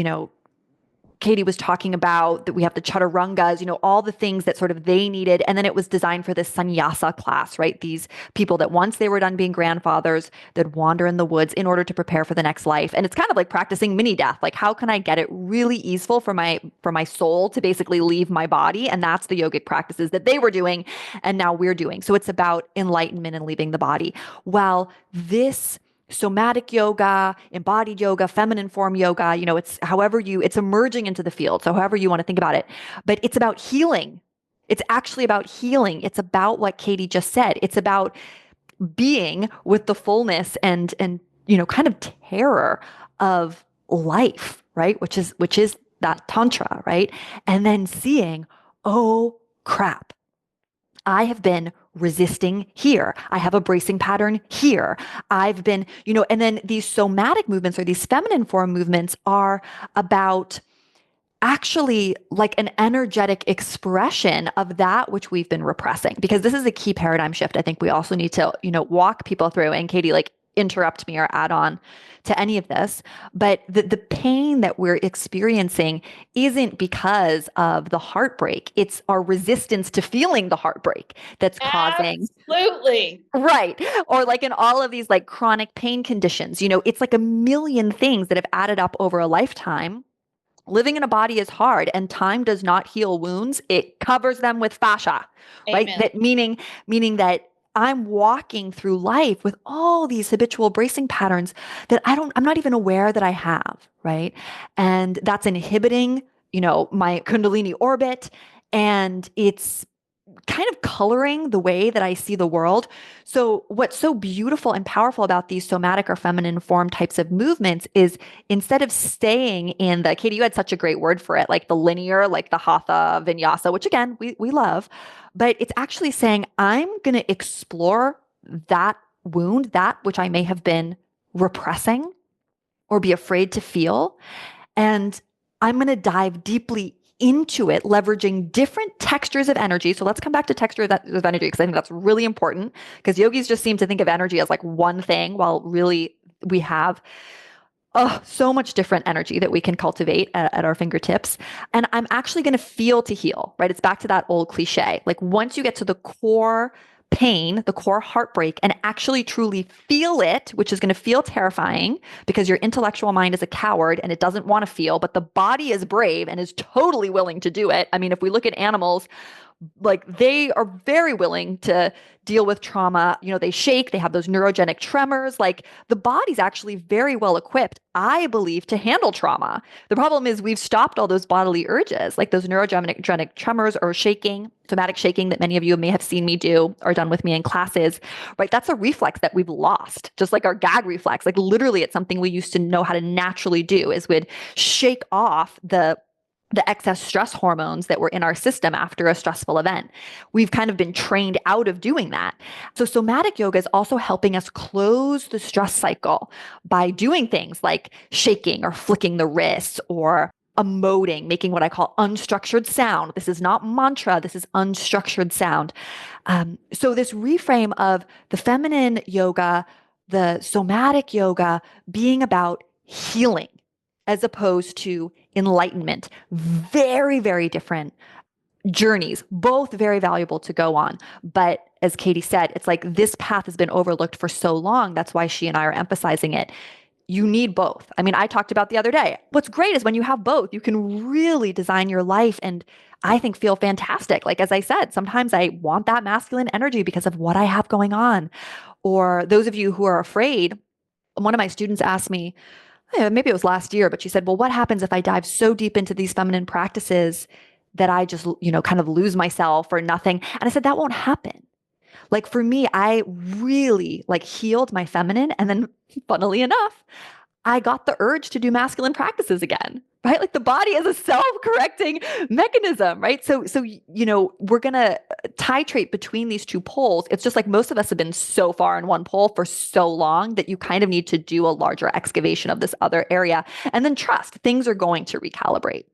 Speaker 3: Katie was talking about that we have the chaturangas, all the things that sort of they needed. And then it was designed for this sannyasa class, right? These people that once they were done being grandfathers, that wander in the woods in order to prepare for the next life. And it's kind of like practicing mini death. Like, how can I get it really easeful for my soul to basically leave my body? And that's the yogic practices that they were doing and now we're doing. So it's about enlightenment and leaving the body. While this somatic yoga, embodied yoga, feminine form yoga, it's emerging into the field. So however you want to think about it, but it's about healing. It's actually about healing. It's about what Katie just said. It's about being with the fullness and kind of terror of life, right? Which is that tantra, right? And then seeing, oh crap, I have been resisting here. I have a bracing pattern here. I've been, and then these somatic movements or these feminine form movements are about actually like an energetic expression of that which we've been repressing, because this is a key paradigm shift. I think we also need to, walk people through. And Katie, like, interrupt me or add on to any of this, but the pain that we're experiencing isn't because of the heartbreak. It's our resistance to feeling the heartbreak that's causing.
Speaker 1: Absolutely.
Speaker 3: Right. Or like in all of these like chronic pain conditions, it's like a million things that have added up over a lifetime. Living in a body is hard, and time does not heal wounds. It covers them with fascia, right?
Speaker 1: Amen.
Speaker 3: That meaning that I'm walking through life with all these habitual bracing patterns that I'm not even aware that I have, right? And that's inhibiting, my Kundalini orbit, and it's kind of coloring the way that I see the world. So what's so beautiful and powerful about these somatic or feminine form types of movements is, instead of staying in the, Katie, you had such a great word for it, like the linear, like the hatha vinyasa, which again, we love, but it's actually saying, I'm going to explore that wound, that which I may have been repressing or be afraid to feel. And I'm going to dive deeply into it, leveraging different textures of energy. So let's come back to texture of energy, because I think that's really important, because yogis just seem to think of energy as like one thing, while really we have so much different energy that we can cultivate at our fingertips. And I'm actually going to feel to heal, right? It's back to that old cliche. Like, once you get to the core pain, the core heartbreak, and actually truly feel it, which is going to feel terrifying because your intellectual mind is a coward and it doesn't want to feel, but the body is brave and is totally willing to do it. I mean, if we look at animals, like, they are very willing to deal with trauma. They shake, they have those neurogenic tremors. Like, the body's actually very well equipped, I believe, to handle trauma. The problem is we've stopped all those bodily urges, like those neurogenic tremors or shaking, somatic shaking that many of you may have seen me do or done with me in classes, right? That's a reflex that we've lost, just like our gag reflex. Like, literally, it's something we used to know how to naturally do, is we'd shake off the excess stress hormones that were in our system after a stressful event. We've kind of been trained out of doing that. So somatic yoga is also helping us close the stress cycle by doing things like shaking or flicking the wrists or emoting, making what I call unstructured sound. This is not mantra, this is unstructured sound. So this reframe of the feminine yoga, the somatic yoga being about healing as opposed to enlightenment. Very, very different journeys, both very valuable to go on. But as Katie said, it's like this path has been overlooked for so long. That's why she and I are emphasizing it. You need both. I mean, I talked about the other day. What's great is when you have both, you can really design your life and I think feel fantastic. Like, as I said, sometimes I want that masculine energy because of what I have going on. Or those of you who are afraid, one of my students asked me, maybe it was last year, but she said, well, what happens if I dive so deep into these feminine practices that I just, kind of lose myself or nothing? And I said, that won't happen. Like, for me, I really like healed my feminine. And then funnily enough, I got the urge to do masculine practices again, right? Like, the body is a self-correcting mechanism, right? So, we're going to titrate between these two poles. It's just like most of us have been so far in one pole for so long that you kind of need to do a larger excavation of this other area and then trust things are going to recalibrate.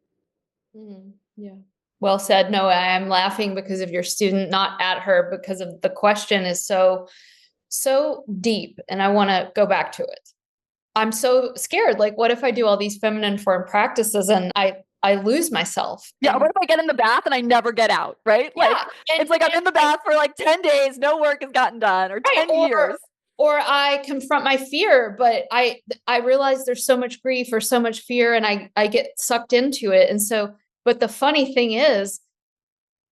Speaker 1: Yeah. Well said. No, I am laughing because of your student, not at her, because of the question is so deep. And I want to go back to it. I'm so scared. Like, what if I do all these feminine form practices and I I lose myself.
Speaker 3: Yeah.
Speaker 1: And
Speaker 3: What if I get in the bath and I never get out? Right.
Speaker 1: yeah,
Speaker 3: Like it's like I'm in the bath for like 10 days, no work has gotten done, or 10 years.
Speaker 1: Or I confront my fear, but I realize there's so much grief or so much fear, and I get sucked into it. And so, but the funny thing is,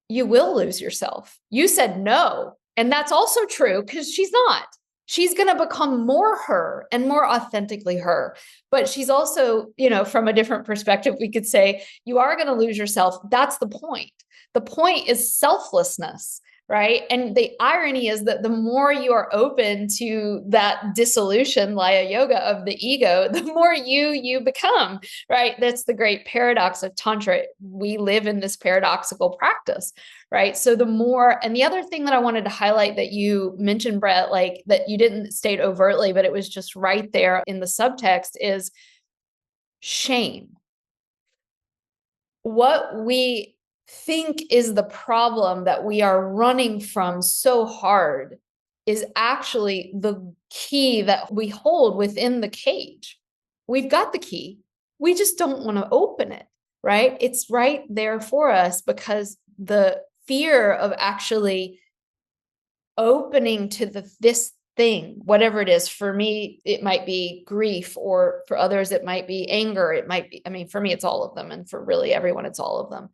Speaker 1: you will lose yourself. You said no. And that's also true, because she's not. She's going to become more her and more authentically her. But she's also, from a different perspective, we could say you are going to lose yourself. That's the point. The point is selflessness, right? And the irony is that the more you are open to that dissolution, Laya Yoga, of the ego, the more you become, right? That's the great paradox of Tantra. We live in this paradoxical practice, right? So the more, and the other thing that I wanted to highlight that you mentioned, Brett, like that you didn't state overtly, but it was just right there in the subtext, is shame. What we think is the problem that we are running from so hard is actually the key that we hold within the cage. We've got the key. We just don't want to open it, right? It's right there for us, because the fear of actually opening to this thing, whatever it is. For me, it might be grief, or for others, it might be anger. It might be, for me, it's all of them. And for really everyone, it's all of them.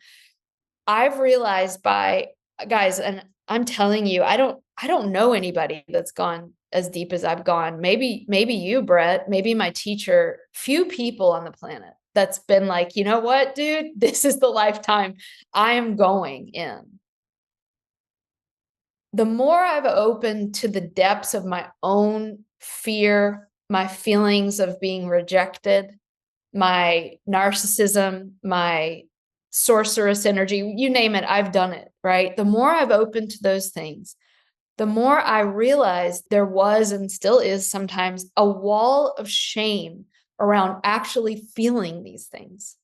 Speaker 1: I've realized guys, and I'm telling you, I don't know anybody that's gone as deep as I've gone. Maybe you, Brett, maybe my teacher, few people on the planet that's been like, you know what, dude, this is the lifetime I am going in. The more I've opened to the depths of my own fear, my feelings of being rejected, my narcissism, my sorceress energy, you name it, I've done it, right? The more I've opened to those things, the more I realized there was, and still is sometimes, a wall of shame around actually feeling these things.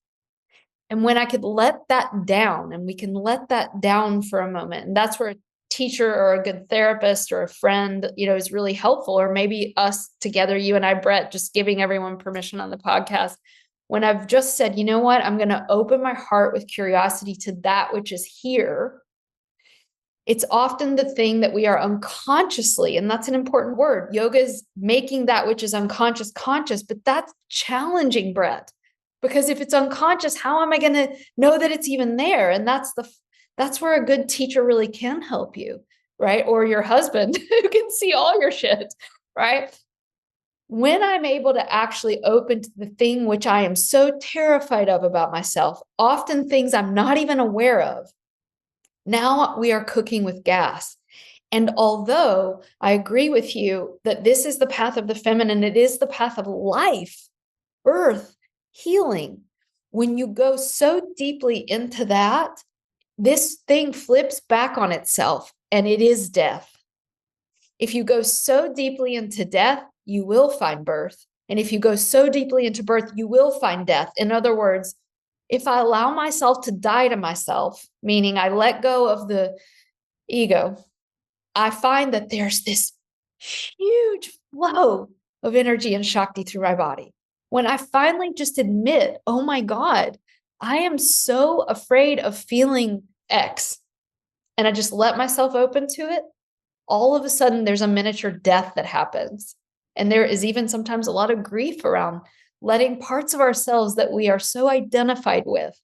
Speaker 1: And when I could let that down, and we can let that down for a moment, and that's where a teacher or a good therapist or a friend, is really helpful, or maybe us together, you and I, Brett, just giving everyone permission on the podcast. When I've just said, you know what, I'm going to open my heart with curiosity to that which is here. It's often the thing that we are unconsciously, and that's an important word. Yoga is making that which is unconscious conscious, but that's challenging, Brett, because if it's unconscious, how am I going to know that it's even there? And that's where a good teacher really can help you, right? Or your husband who can see all your shit, right? When I'm able to actually open to the thing which I am so terrified of about myself, often things I'm not even aware of, now we are cooking with gas. And although I agree with you that this is the path of the feminine, it is the path of life, birth, healing. When you go so deeply into that, this thing flips back on itself, and it is death. If you go so deeply into death, you will find birth. And if you go so deeply into birth, you will find death. In other words, if I allow myself to die to myself, meaning I let go of the ego, I find that there's this huge flow of energy and Shakti through my body. When I finally just admit, oh my God, I am so afraid of feeling X, and I just let myself open to it, all of a sudden there's a miniature death that happens. And there is even sometimes a lot of grief around letting parts of ourselves that we are so identified with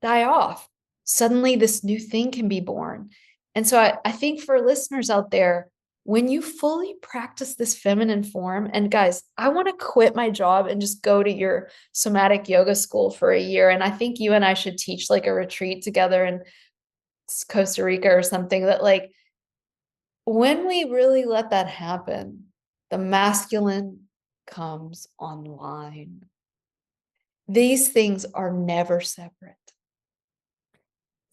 Speaker 1: die off. Suddenly this new thing can be born. And so I think for listeners out there, when you fully practice this feminine form, and guys, I want to quit my job and just go to your somatic yoga school for a year. And I think you and I should teach like a retreat together in Costa Rica or something, that like, when we really let that happen, the masculine comes online. These things are never separate.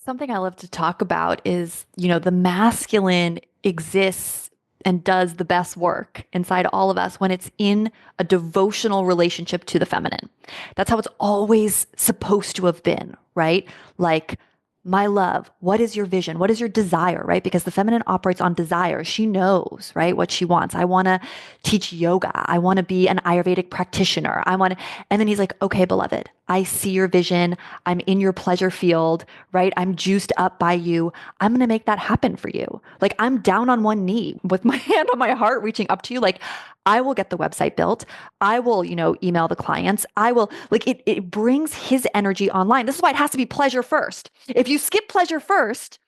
Speaker 3: Something I love to talk about is, the masculine exists and does the best work inside all of us when it's in a devotional relationship to the feminine. That's how it's always supposed to have been, right? Like my love, what is your vision? What is your desire, right? Because the feminine operates on desire. She knows, right, what she wants. I want to teach yoga. I want to be an Ayurvedic practitioner. I want to, and then he's like, okay, beloved, I see your vision. I'm in your pleasure field, right? I'm juiced up by you. I'm going to make that happen for you. Like I'm down on one knee with my hand on my heart, reaching up to you. Like I will get the website built. I will, email the clients. I will like it brings his energy online. This is why it has to be pleasure first. If you skip pleasure first,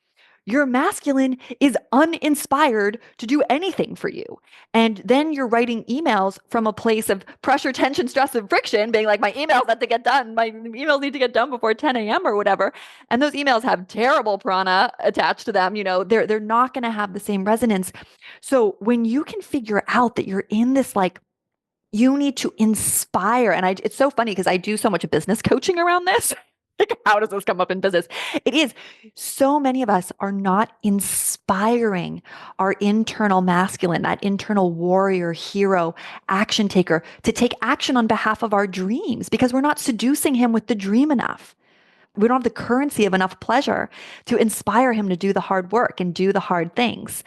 Speaker 3: your masculine is uninspired to do anything for you. And then you're writing emails from a place of pressure, tension, stress, and friction, being like, my emails have to get done. My emails need to get done before 10 a.m. or whatever. And those emails have terrible prana attached to them. They're not going to have the same resonance. So when you can figure out that you're in this like you need to inspire. And it's so funny because I do so much business coaching around this. Like, how does this come up in business? It is so many of us are not inspiring our internal masculine, that internal warrior, hero, action taker to take action on behalf of our dreams because we're not seducing him with the dream enough. We don't have the currency of enough pleasure to inspire him to do the hard work and do the hard things.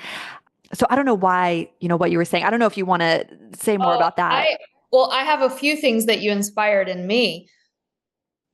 Speaker 3: So I don't know why, what you were saying. I don't know if you want to say more
Speaker 1: Oh,
Speaker 3: about that.
Speaker 1: I have a few things that you inspired in me.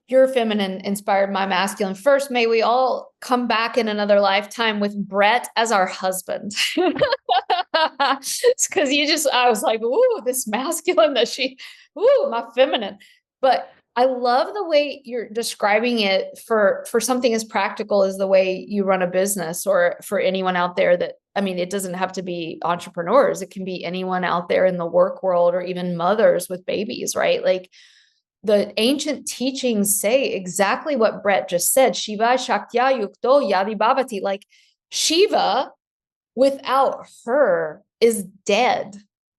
Speaker 1: Your feminine inspired my masculine. First, may we all come back in another lifetime with Brett as our husband. It's because I was like, ooh, this masculine my feminine. But I love the way you're describing it for something as practical as the way you run a business, or for anyone out there that, I mean, it doesn't have to be entrepreneurs. It can be anyone out there in the work world, or even mothers with babies, right? Like, the ancient teachings say exactly what Brett just said. Shiva Shaktya Yukto Yadi Bhavati. Like, Shiva, without her, is dead.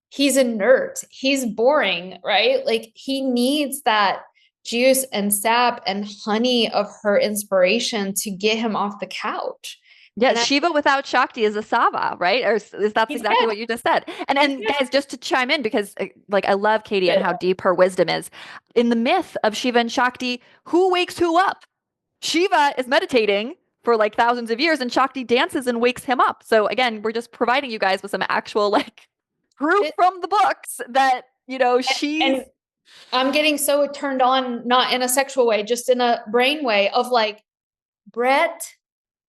Speaker 1: He's inert. He's boring, right? Like, he needs that juice and sap and honey of her inspiration to get him off the couch.
Speaker 3: Yeah,
Speaker 1: And
Speaker 3: Shiva without Shakti is a Sava, right? Or is that's
Speaker 1: he's
Speaker 3: exactly
Speaker 1: dead.
Speaker 3: what you just said. And
Speaker 1: He's
Speaker 3: guys, just to chime in, because like I love Katie and
Speaker 1: dead.
Speaker 3: how deep her wisdom is. In the myth of Shiva and Shakti, who wakes who up? Shiva is meditating for like thousands of years, and Shakti dances and wakes him up. So again, we're just providing you guys with some actual like proof from the books that she's.
Speaker 1: And I'm getting so turned on, not in a sexual way, just in a brain way of like, Brett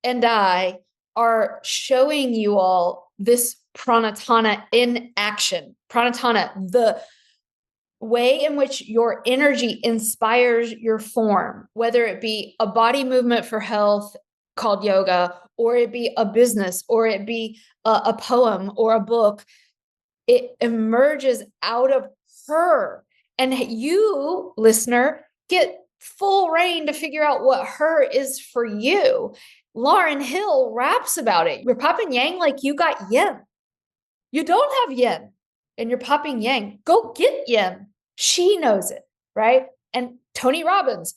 Speaker 1: and I are showing you all this pranatana in action. Pranatana, the way in which your energy inspires your form, whether it be a body movement for health called yoga, or it be a business, or it be a poem or a book. It emerges out of her. And you, listener, get full reign to figure out what her is for you. Lauren Hill raps about it. You're popping yang like you got yin. You don't have yin and you're popping yang. Go get yin. She knows it, right? And Tony Robbins,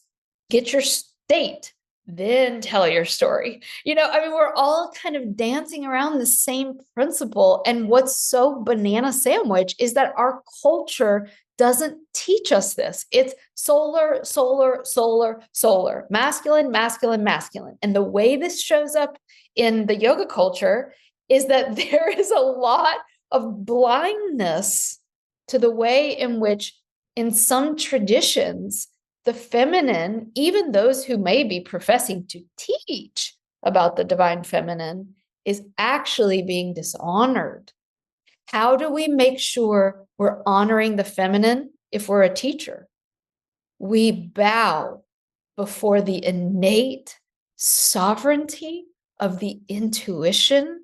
Speaker 1: get your state, then tell your story. I mean, we're all kind of dancing around the same principle. And what's so banana sandwich is that our culture doesn't teach us this. It's solar, solar, solar, solar, masculine, masculine, masculine. And the way this shows up in the yoga culture is that there is a lot of blindness to the way in which, in some traditions, the feminine, even those who may be professing to teach about the divine feminine, is actually being dishonored. How do we make sure we're honoring the feminine if we're a teacher? We bow before the innate sovereignty of the intuition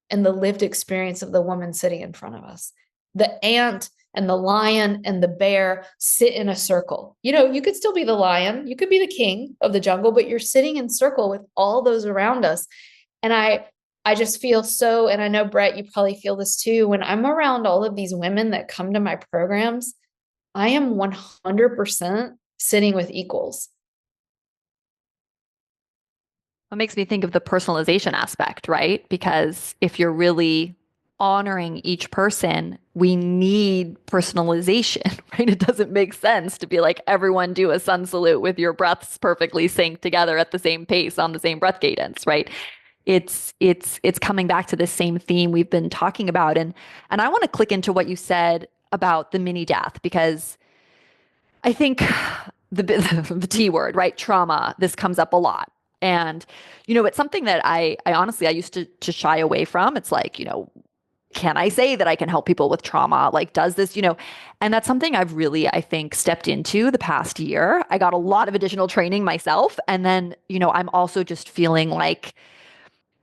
Speaker 1: and the lived experience of the woman sitting in front of us. The ant and the lion and the bear sit in a circle. You could still be the lion, you could be the king of the jungle, but you're sitting in circle with all those around us. And I just feel so, and I know, Brett, you probably feel this too, when I'm around all of these women that come to my programs, I am 100% sitting with equals.
Speaker 3: It makes me think of the personalization aspect, right? Because if you're really honoring each person, we need personalization, right? It doesn't make sense to be like, everyone do a sun salute with your breaths perfectly synced together at the same pace on the same breath cadence, right? It's coming back to this same theme we've been talking about. And I want to click into what you said about the mini death, because I think the T word, right? Trauma, this comes up a lot. And, it's something that I honestly, I used to shy away from. It's like, can I say that I can help people with trauma? Like, does this, and that's something I've really, I think, stepped into the past year. I got a lot of additional training myself. And then, I'm also just feeling like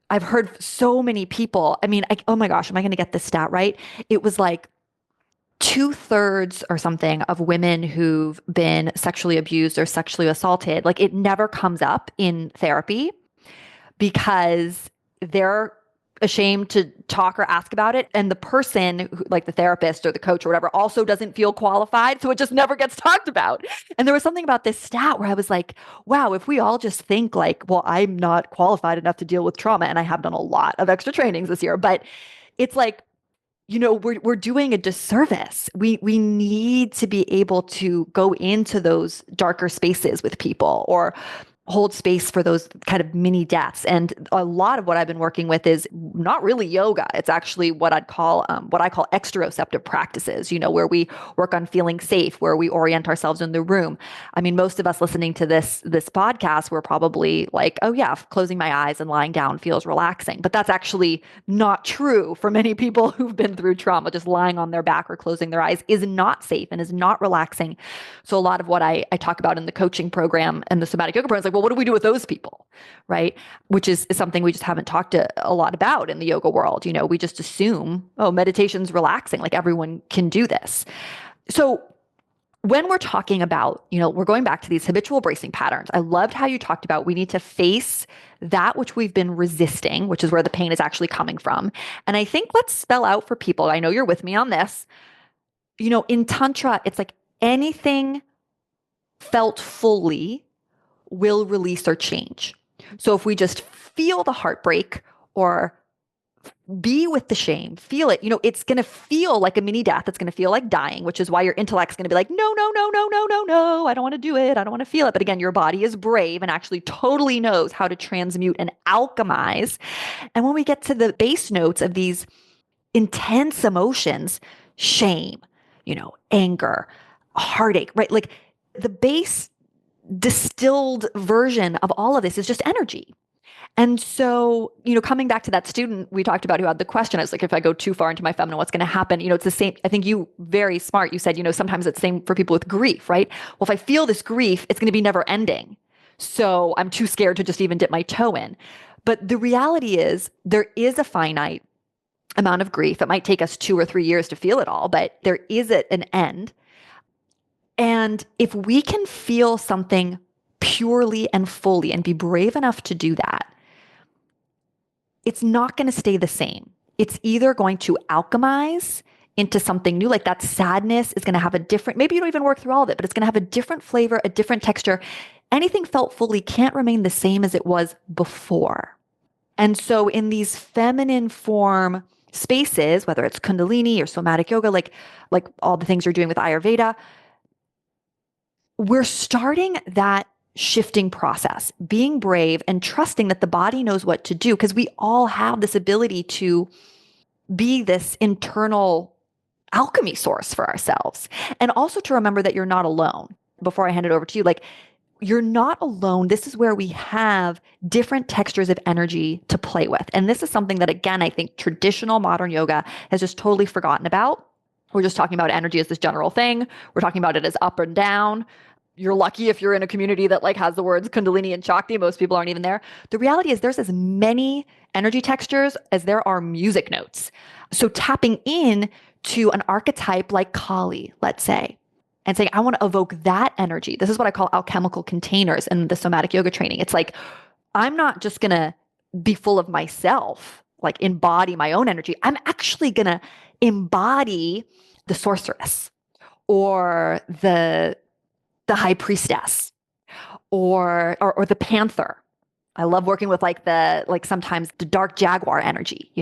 Speaker 3: I've heard so many people. I mean, oh my gosh, am I going to get this stat right? It was like 2/3 or something of women who've been sexually abused or sexually assaulted, like it never comes up in therapy because they're ashamed to talk or ask about it. And the person, like the therapist or the coach or whatever, also doesn't feel qualified. So it just never gets talked about. And there was something about this stat where I was like, wow, if we all just think like, well, I'm not qualified enough to deal with trauma. And I have done a lot of extra trainings this year, but it's like, we're doing a disservice. We need to be able to go into those darker spaces with people or hold space for those kind of mini deaths. And a lot of what I've been working with is not really yoga. It's actually what I call exteroceptive practices, where we work on feeling safe, where we orient ourselves in the room. I mean, most of us listening to this podcast, we're probably like, oh yeah, closing my eyes and lying down feels relaxing. But that's actually not true for many people who've been through trauma. Just lying on their back or closing their eyes is not safe and is not relaxing. So a lot of what I talk about in the coaching program and the somatic yoga program is like, well, what do we do with those people, right? Which is something we just haven't talked a lot about in the yoga world. We just assume, oh, meditation's relaxing, like everyone can do this. So when we're talking about, we're going back to these habitual bracing patterns. I loved how you talked about we need to face that which we've been resisting, which is where the pain is actually coming from. And I think let's spell out for people, I know you're with me on this, in Tantra, it's like anything felt fully will release or change. So if we just feel the heartbreak or be with the shame, feel it, it's going to feel like a mini death. It's going to feel like dying, which is why your intellect's going to be like, no, no, no, no, no, no, no, I don't want to do it. I don't want to feel it. But again, your body is brave and actually totally knows how to transmute and alchemize. And when we get to the base notes of these intense emotions, shame, anger, heartache, right? Like the base distilled version of all of this is just energy. And so, coming back to that student we talked about who had the question, I was like, if I go too far into my feminine, what's going to happen? It's the same. I think you very smart. You said, sometimes it's the same for people with grief, right? Well, if I feel this grief, it's going to be never ending. So I'm too scared to just even dip my toe in. But the reality is there is a finite amount of grief. It might take us 2 or 3 years to feel it all, but there is an end. And if we can feel something purely and fully and be brave enough to do that, it's not going to stay the same. It's either going to alchemize into something new, like that sadness is going to have a different, maybe you don't even work through all of it, but it's going to have a different flavor, a different texture. Anything felt fully can't remain the same as it was before. And so in these feminine form spaces, whether it's Kundalini or somatic yoga, like all the things you're doing with Ayurveda, we're starting that shifting process, being brave and trusting that the body knows what to do, because we all have this ability to be this internal alchemy source for ourselves. And also to remember that you're not alone. Before I hand it over to you, like you're not alone. This is where we have different textures of energy to play with. And this is something that, again, I think traditional modern yoga has just totally forgotten about. We're just talking about energy as this general thing. We're talking about it as up and down. You're lucky if you're in a community that like has the words Kundalini and Shakti. Most people aren't even there. The reality is there's as many energy textures as there are music notes. So tapping in to an archetype like Kali, let's say, and saying, I want to evoke that energy. This is what I call alchemical containers in the somatic yoga training. It's like, I'm not just going to be full of myself, like embody my own energy. I'm actually going to embody the sorceress or the high priestess or the panther. I love working with sometimes the dark jaguar energy,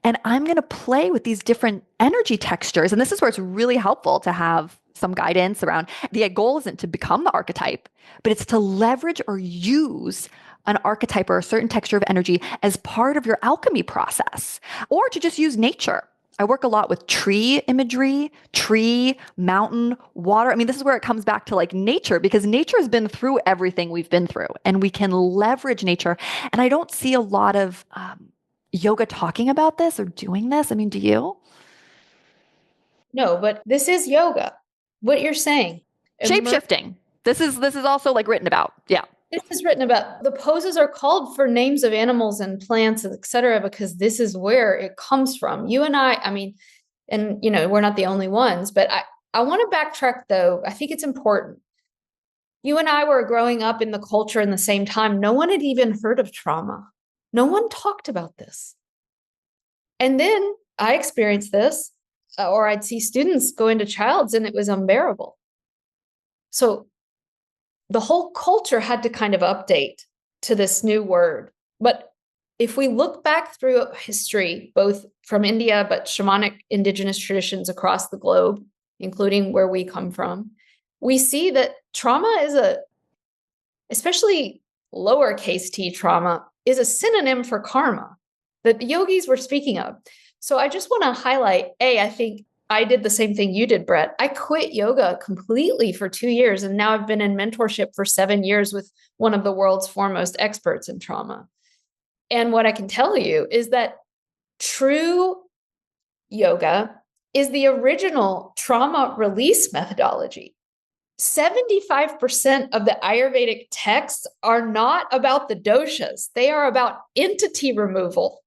Speaker 3: And I'm going to play with these different energy textures. And this is where it's really helpful to have some guidance around the goal isn't to become the archetype, but it's to leverage or use an archetype or a certain texture of energy as part of your alchemy process, or to just use nature. I work a lot with tree imagery, tree, mountain, water. I mean, this is where it comes back to like nature, because nature has been through everything we've been through and we can leverage nature. And I don't see a lot of yoga talking about this or doing this. I mean, do you?
Speaker 1: No, but this is yoga. What you're saying.
Speaker 3: Shape shifting. This is also like written about. Yeah.
Speaker 1: This is written about. The poses are called for names of animals and plants, etc., because this is where it comes from. You and I mean, and we're not the only ones, but I want to backtrack though. I think it's important. You and I were growing up in the culture in the same time. No one had even heard of trauma. No one talked about this. And then I experienced this, or I'd see students go into childs and it was unbearable. So the whole culture had to kind of update to this new word. But if we look back through history, both from India, but shamanic indigenous traditions across the globe, including where we come from, we see that trauma is especially lowercase t trauma, is a synonym for karma that the yogis were speaking of. So I just want to highlight, I think I did the same thing you did, Brett. I quit yoga completely for 2 years, and now I've been in mentorship for 7 years with one of the world's foremost experts in trauma. And what I can tell you is that true yoga is the original trauma release methodology. 75% of the Ayurvedic texts are not about the doshas. They are about entity removal.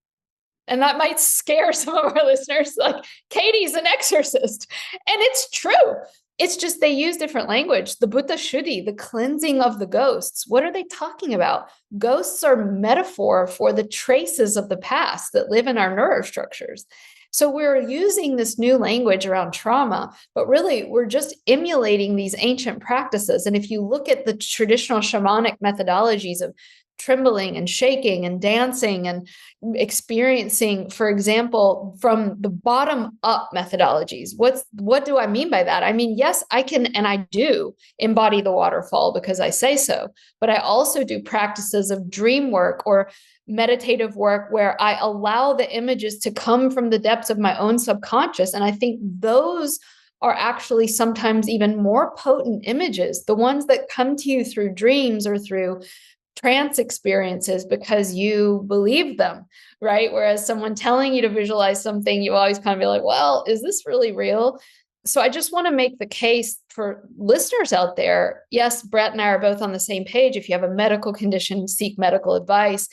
Speaker 1: And that might scare some of our listeners, like, Katie's an exorcist. And it's true. It's just they use different language. The Bhuta Shuddhi, the cleansing of the ghosts. What are they talking about? Ghosts are metaphor for the traces of the past that live in our neurostructures. So we're using this new language around trauma, but really we're just emulating these ancient practices. And if you look at the traditional shamanic methodologies of trembling and shaking and dancing and experiencing, for example, from the bottom up methodologies. What do I mean by that? I mean, yes, I can, and I do embody the waterfall because I say so, but I also do practices of dream work or meditative work where I allow the images to come from the depths of my own subconscious. And I think those are actually sometimes even more potent images, the ones that come to you through dreams or through trance experiences because you believe them, right? Whereas someone telling you to visualize something, you always kind of be like, well, is this really real? So I just want to make the case for listeners out there. Yes, Brett and I are both on the same page. If you have a medical condition, seek medical advice.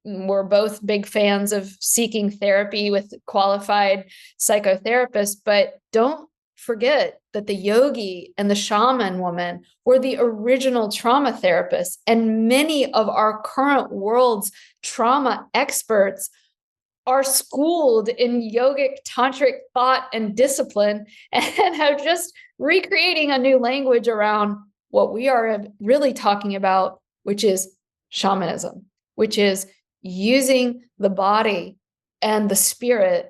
Speaker 1: We're both big fans of seeking therapy with qualified psychotherapists, but don't forget that the yogi and the shaman woman were the original trauma therapists. And many of our current world's trauma experts are schooled in yogic tantric thought and discipline and have just recreating a new language around what we are really talking about, which is shamanism, which is using the body and the spirit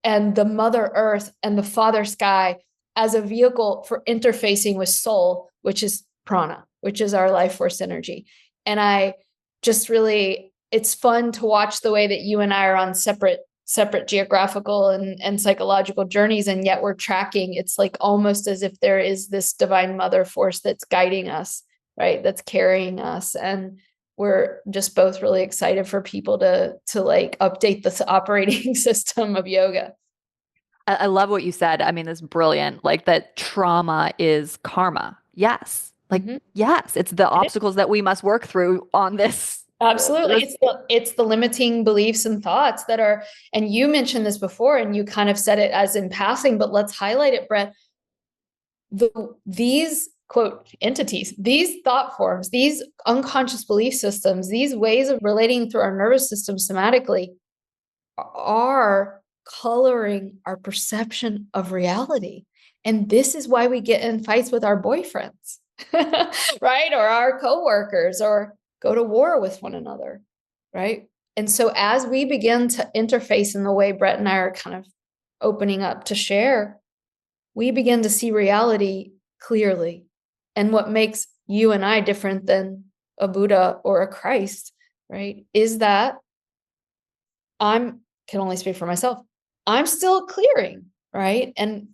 Speaker 1: and the mother earth and the father sky as a vehicle for interfacing with soul, which is prana, which is our life force energy. And I just really, it's fun to watch the way that you and I are on separate geographical and psychological journeys, and yet we're tracking. It's like almost as if there is this divine mother force that's guiding us, right? That's carrying us. And we're just both really excited for people to like update this operating system of yoga.
Speaker 3: I love what you said. I mean, it's brilliant. Like that trauma is karma. Yes. Like, yes, it's the obstacles that we must work through on this.
Speaker 1: Absolutely. It's the limiting beliefs and thoughts that are, and you mentioned this before and you kind of said it as in passing, but let's highlight it, Brett. These quote entities, these thought forms, these unconscious belief systems, these ways of relating through our nervous system somatically are coloring our perception of reality. And this is why we get in fights with our boyfriends, right? Or our coworkers, or go to war with one another, right? And so as we begin to interface in the way Brett and I are kind of opening up to share, we begin to see reality clearly. And what makes you and I different than a Buddha or a Christ, right, is that can only speak for myself. I'm still clearing, right? And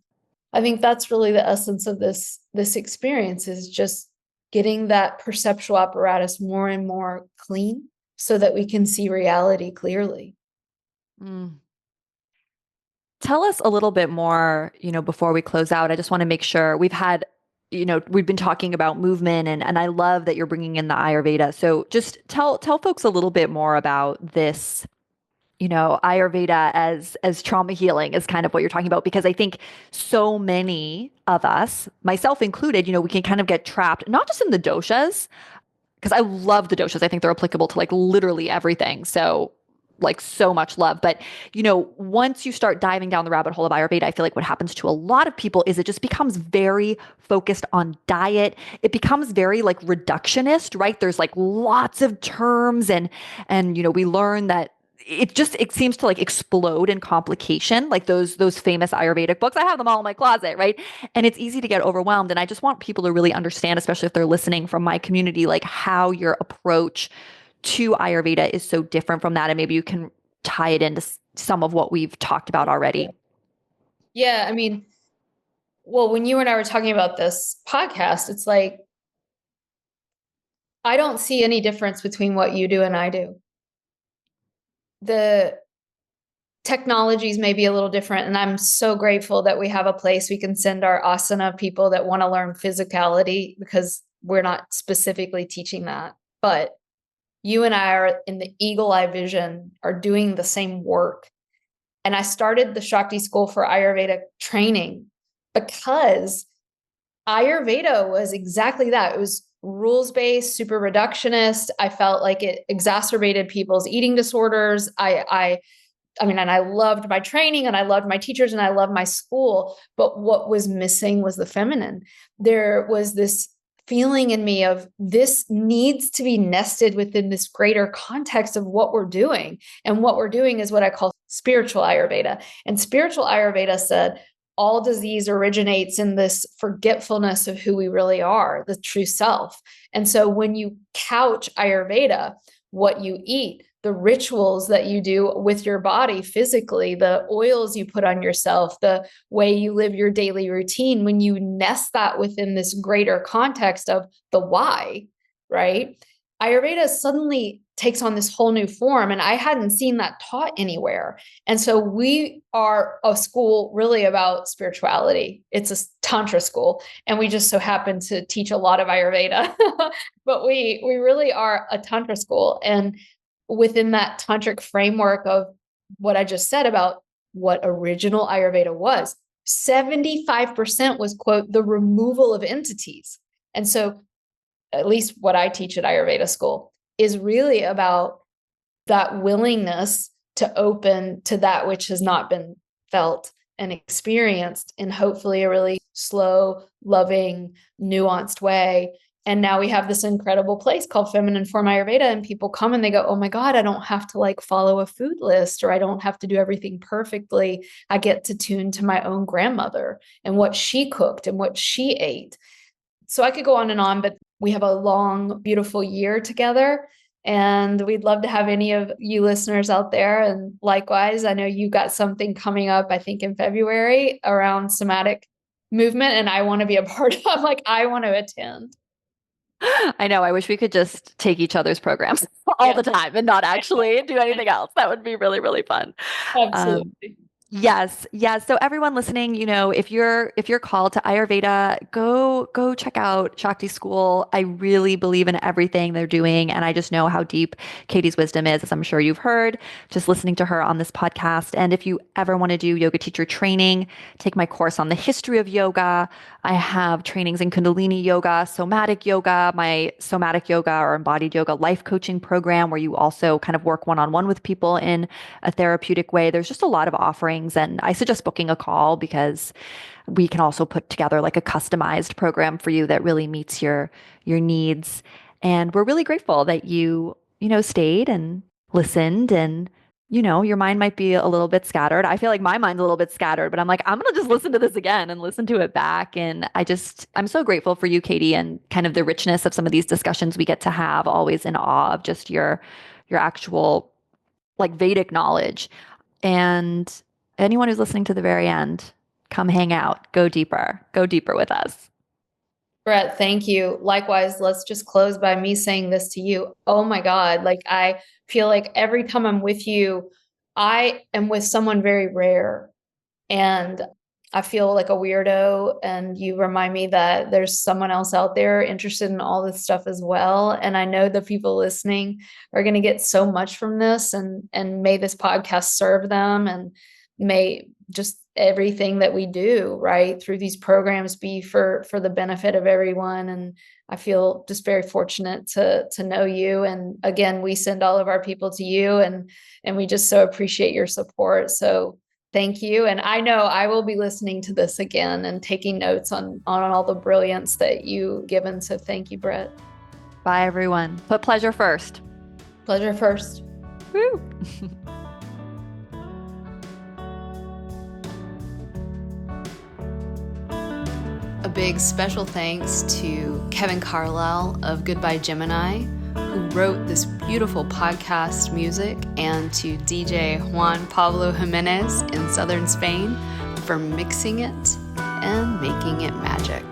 Speaker 1: I think that's really the essence of this experience, is just getting that perceptual apparatus more and more clean so that we can see reality clearly.
Speaker 3: Mm. Tell us a little bit more, before we close out. I just want to make sure we've been talking about movement, and I love that you're bringing in the Ayurveda. So just tell folks a little bit more about this, Ayurveda as trauma healing is kind of what you're talking about, because I think so many of us, myself included, we can kind of get trapped, not just in the doshas, because I love the doshas. I think they're applicable to like literally everything. So like so much love. But, once you start diving down the rabbit hole of Ayurveda, I feel like what happens to a lot of people is it just becomes very focused on diet. It becomes very like reductionist, right? There's like lots of terms and, we learn that it seems to like explode in complication, like those famous Ayurvedic books. I have them all in my closet, right? And it's easy to get overwhelmed. And I just want people to really understand, especially if they're listening from my community, like how your approach to Ayurveda is so different from that. And maybe you can tie it into some of what we've talked about already.
Speaker 1: Yeah. I mean, well, when you and I were talking about this podcast, it's like, I don't see any difference between what you do and I do. The technologies may be a little different, and I'm so grateful that we have a place we can send our asana people that want to learn physicality, because we're not specifically teaching that. But you and I are in the eagle eye vision, are doing the same work. And I started the Shakti School for Ayurveda training because Ayurveda was exactly that. It was rules-based, super reductionist. I felt like it exacerbated people's eating disorders. I mean, and I loved my training and I loved my teachers and I loved my school, but what was missing was the feminine. There was this feeling in me of this needs to be nested within this greater context of what we're doing. And what we're doing is what I call spiritual Ayurveda. And spiritual Ayurveda said, all disease originates in this forgetfulness of who we really are, the true self. And so when you couch Ayurveda, what you eat, the rituals that you do with your body physically, the oils you put on yourself, the way you live your daily routine, when you nest that within this greater context of the why, right? Ayurveda suddenly takes on this whole new form. And I hadn't seen that taught anywhere. And so we are a school really about spirituality. It's a Tantra school. And we just so happen to teach a lot of Ayurveda, but we really are a Tantra school. And within that tantric framework of what I just said about what original Ayurveda was, 75% was, quote, the removal of entities. And so at least what I teach at Ayurveda school is really about that willingness to open to that which has not been felt and experienced in hopefully a really slow, loving, nuanced way. And now we have this incredible place called Feminine Form Ayurveda, and people come and they go, oh my God, I don't have to like follow a food list, or I don't have to do everything perfectly. I get to tune to my own grandmother and what she cooked and what she ate. So I could go on, but we have a long, beautiful year together. And we'd love to have any of you listeners out there. And likewise, I know you got something coming up, I think in February, around somatic movement. And I want to be a part of it. I'm like, I want to attend.
Speaker 3: I know. I wish we could just take each other's programs all the time and not actually do anything else. That would be really, really fun.
Speaker 1: Absolutely.
Speaker 3: Yes, yes. So everyone listening, if you're called to Ayurveda, go check out Shakti School. I really believe in everything they're doing, and I just know how deep Katie's wisdom is, as I'm sure you've heard, just listening to her on this podcast. And if you ever want to do yoga teacher training, take my course on the history of yoga. I have trainings in Kundalini yoga, somatic yoga, my somatic yoga or embodied yoga life coaching program, where you also kind of work one-on-one with people in a therapeutic way. There's just a lot of offerings. And I suggest booking a call, because we can also put together like a customized program for you that really meets your needs. And we're really grateful that you stayed and listened and your mind might be a little bit scattered. I feel like my mind's a little bit scattered, but I'm like, I'm gonna just listen to this again and listen to it back. And I'm so grateful for you, Katie, and kind of the richness of some of these discussions we get to have, always in awe of just your actual like Vedic knowledge. And anyone who's listening to the very end, come hang out, go deeper with us.
Speaker 1: Brett, thank you. Likewise, let's just close by me saying this to you. Oh my God. Like, I feel like every time I'm with you, I am with someone very rare. And I feel like a weirdo. And you remind me that there's someone else out there interested in all this stuff as well. And I know the people listening are going to get so much from this, and may this podcast serve them, and may just everything that we do right through these programs be for the benefit of everyone. And I feel just very fortunate to know you. And again, we send all of our people to you, and we just so appreciate your support. So thank you. And I know I will be listening to this again and taking notes on all the brilliance that you've given. So thank you, Brett.
Speaker 3: Bye, everyone. Put pleasure first.
Speaker 1: Pleasure first.
Speaker 3: Woo.
Speaker 1: A big special thanks to Kevin Carlisle of Goodbye Gemini, who wrote this beautiful podcast music, and to DJ Juan Pablo Jimenez in southern Spain for mixing it and making it magic.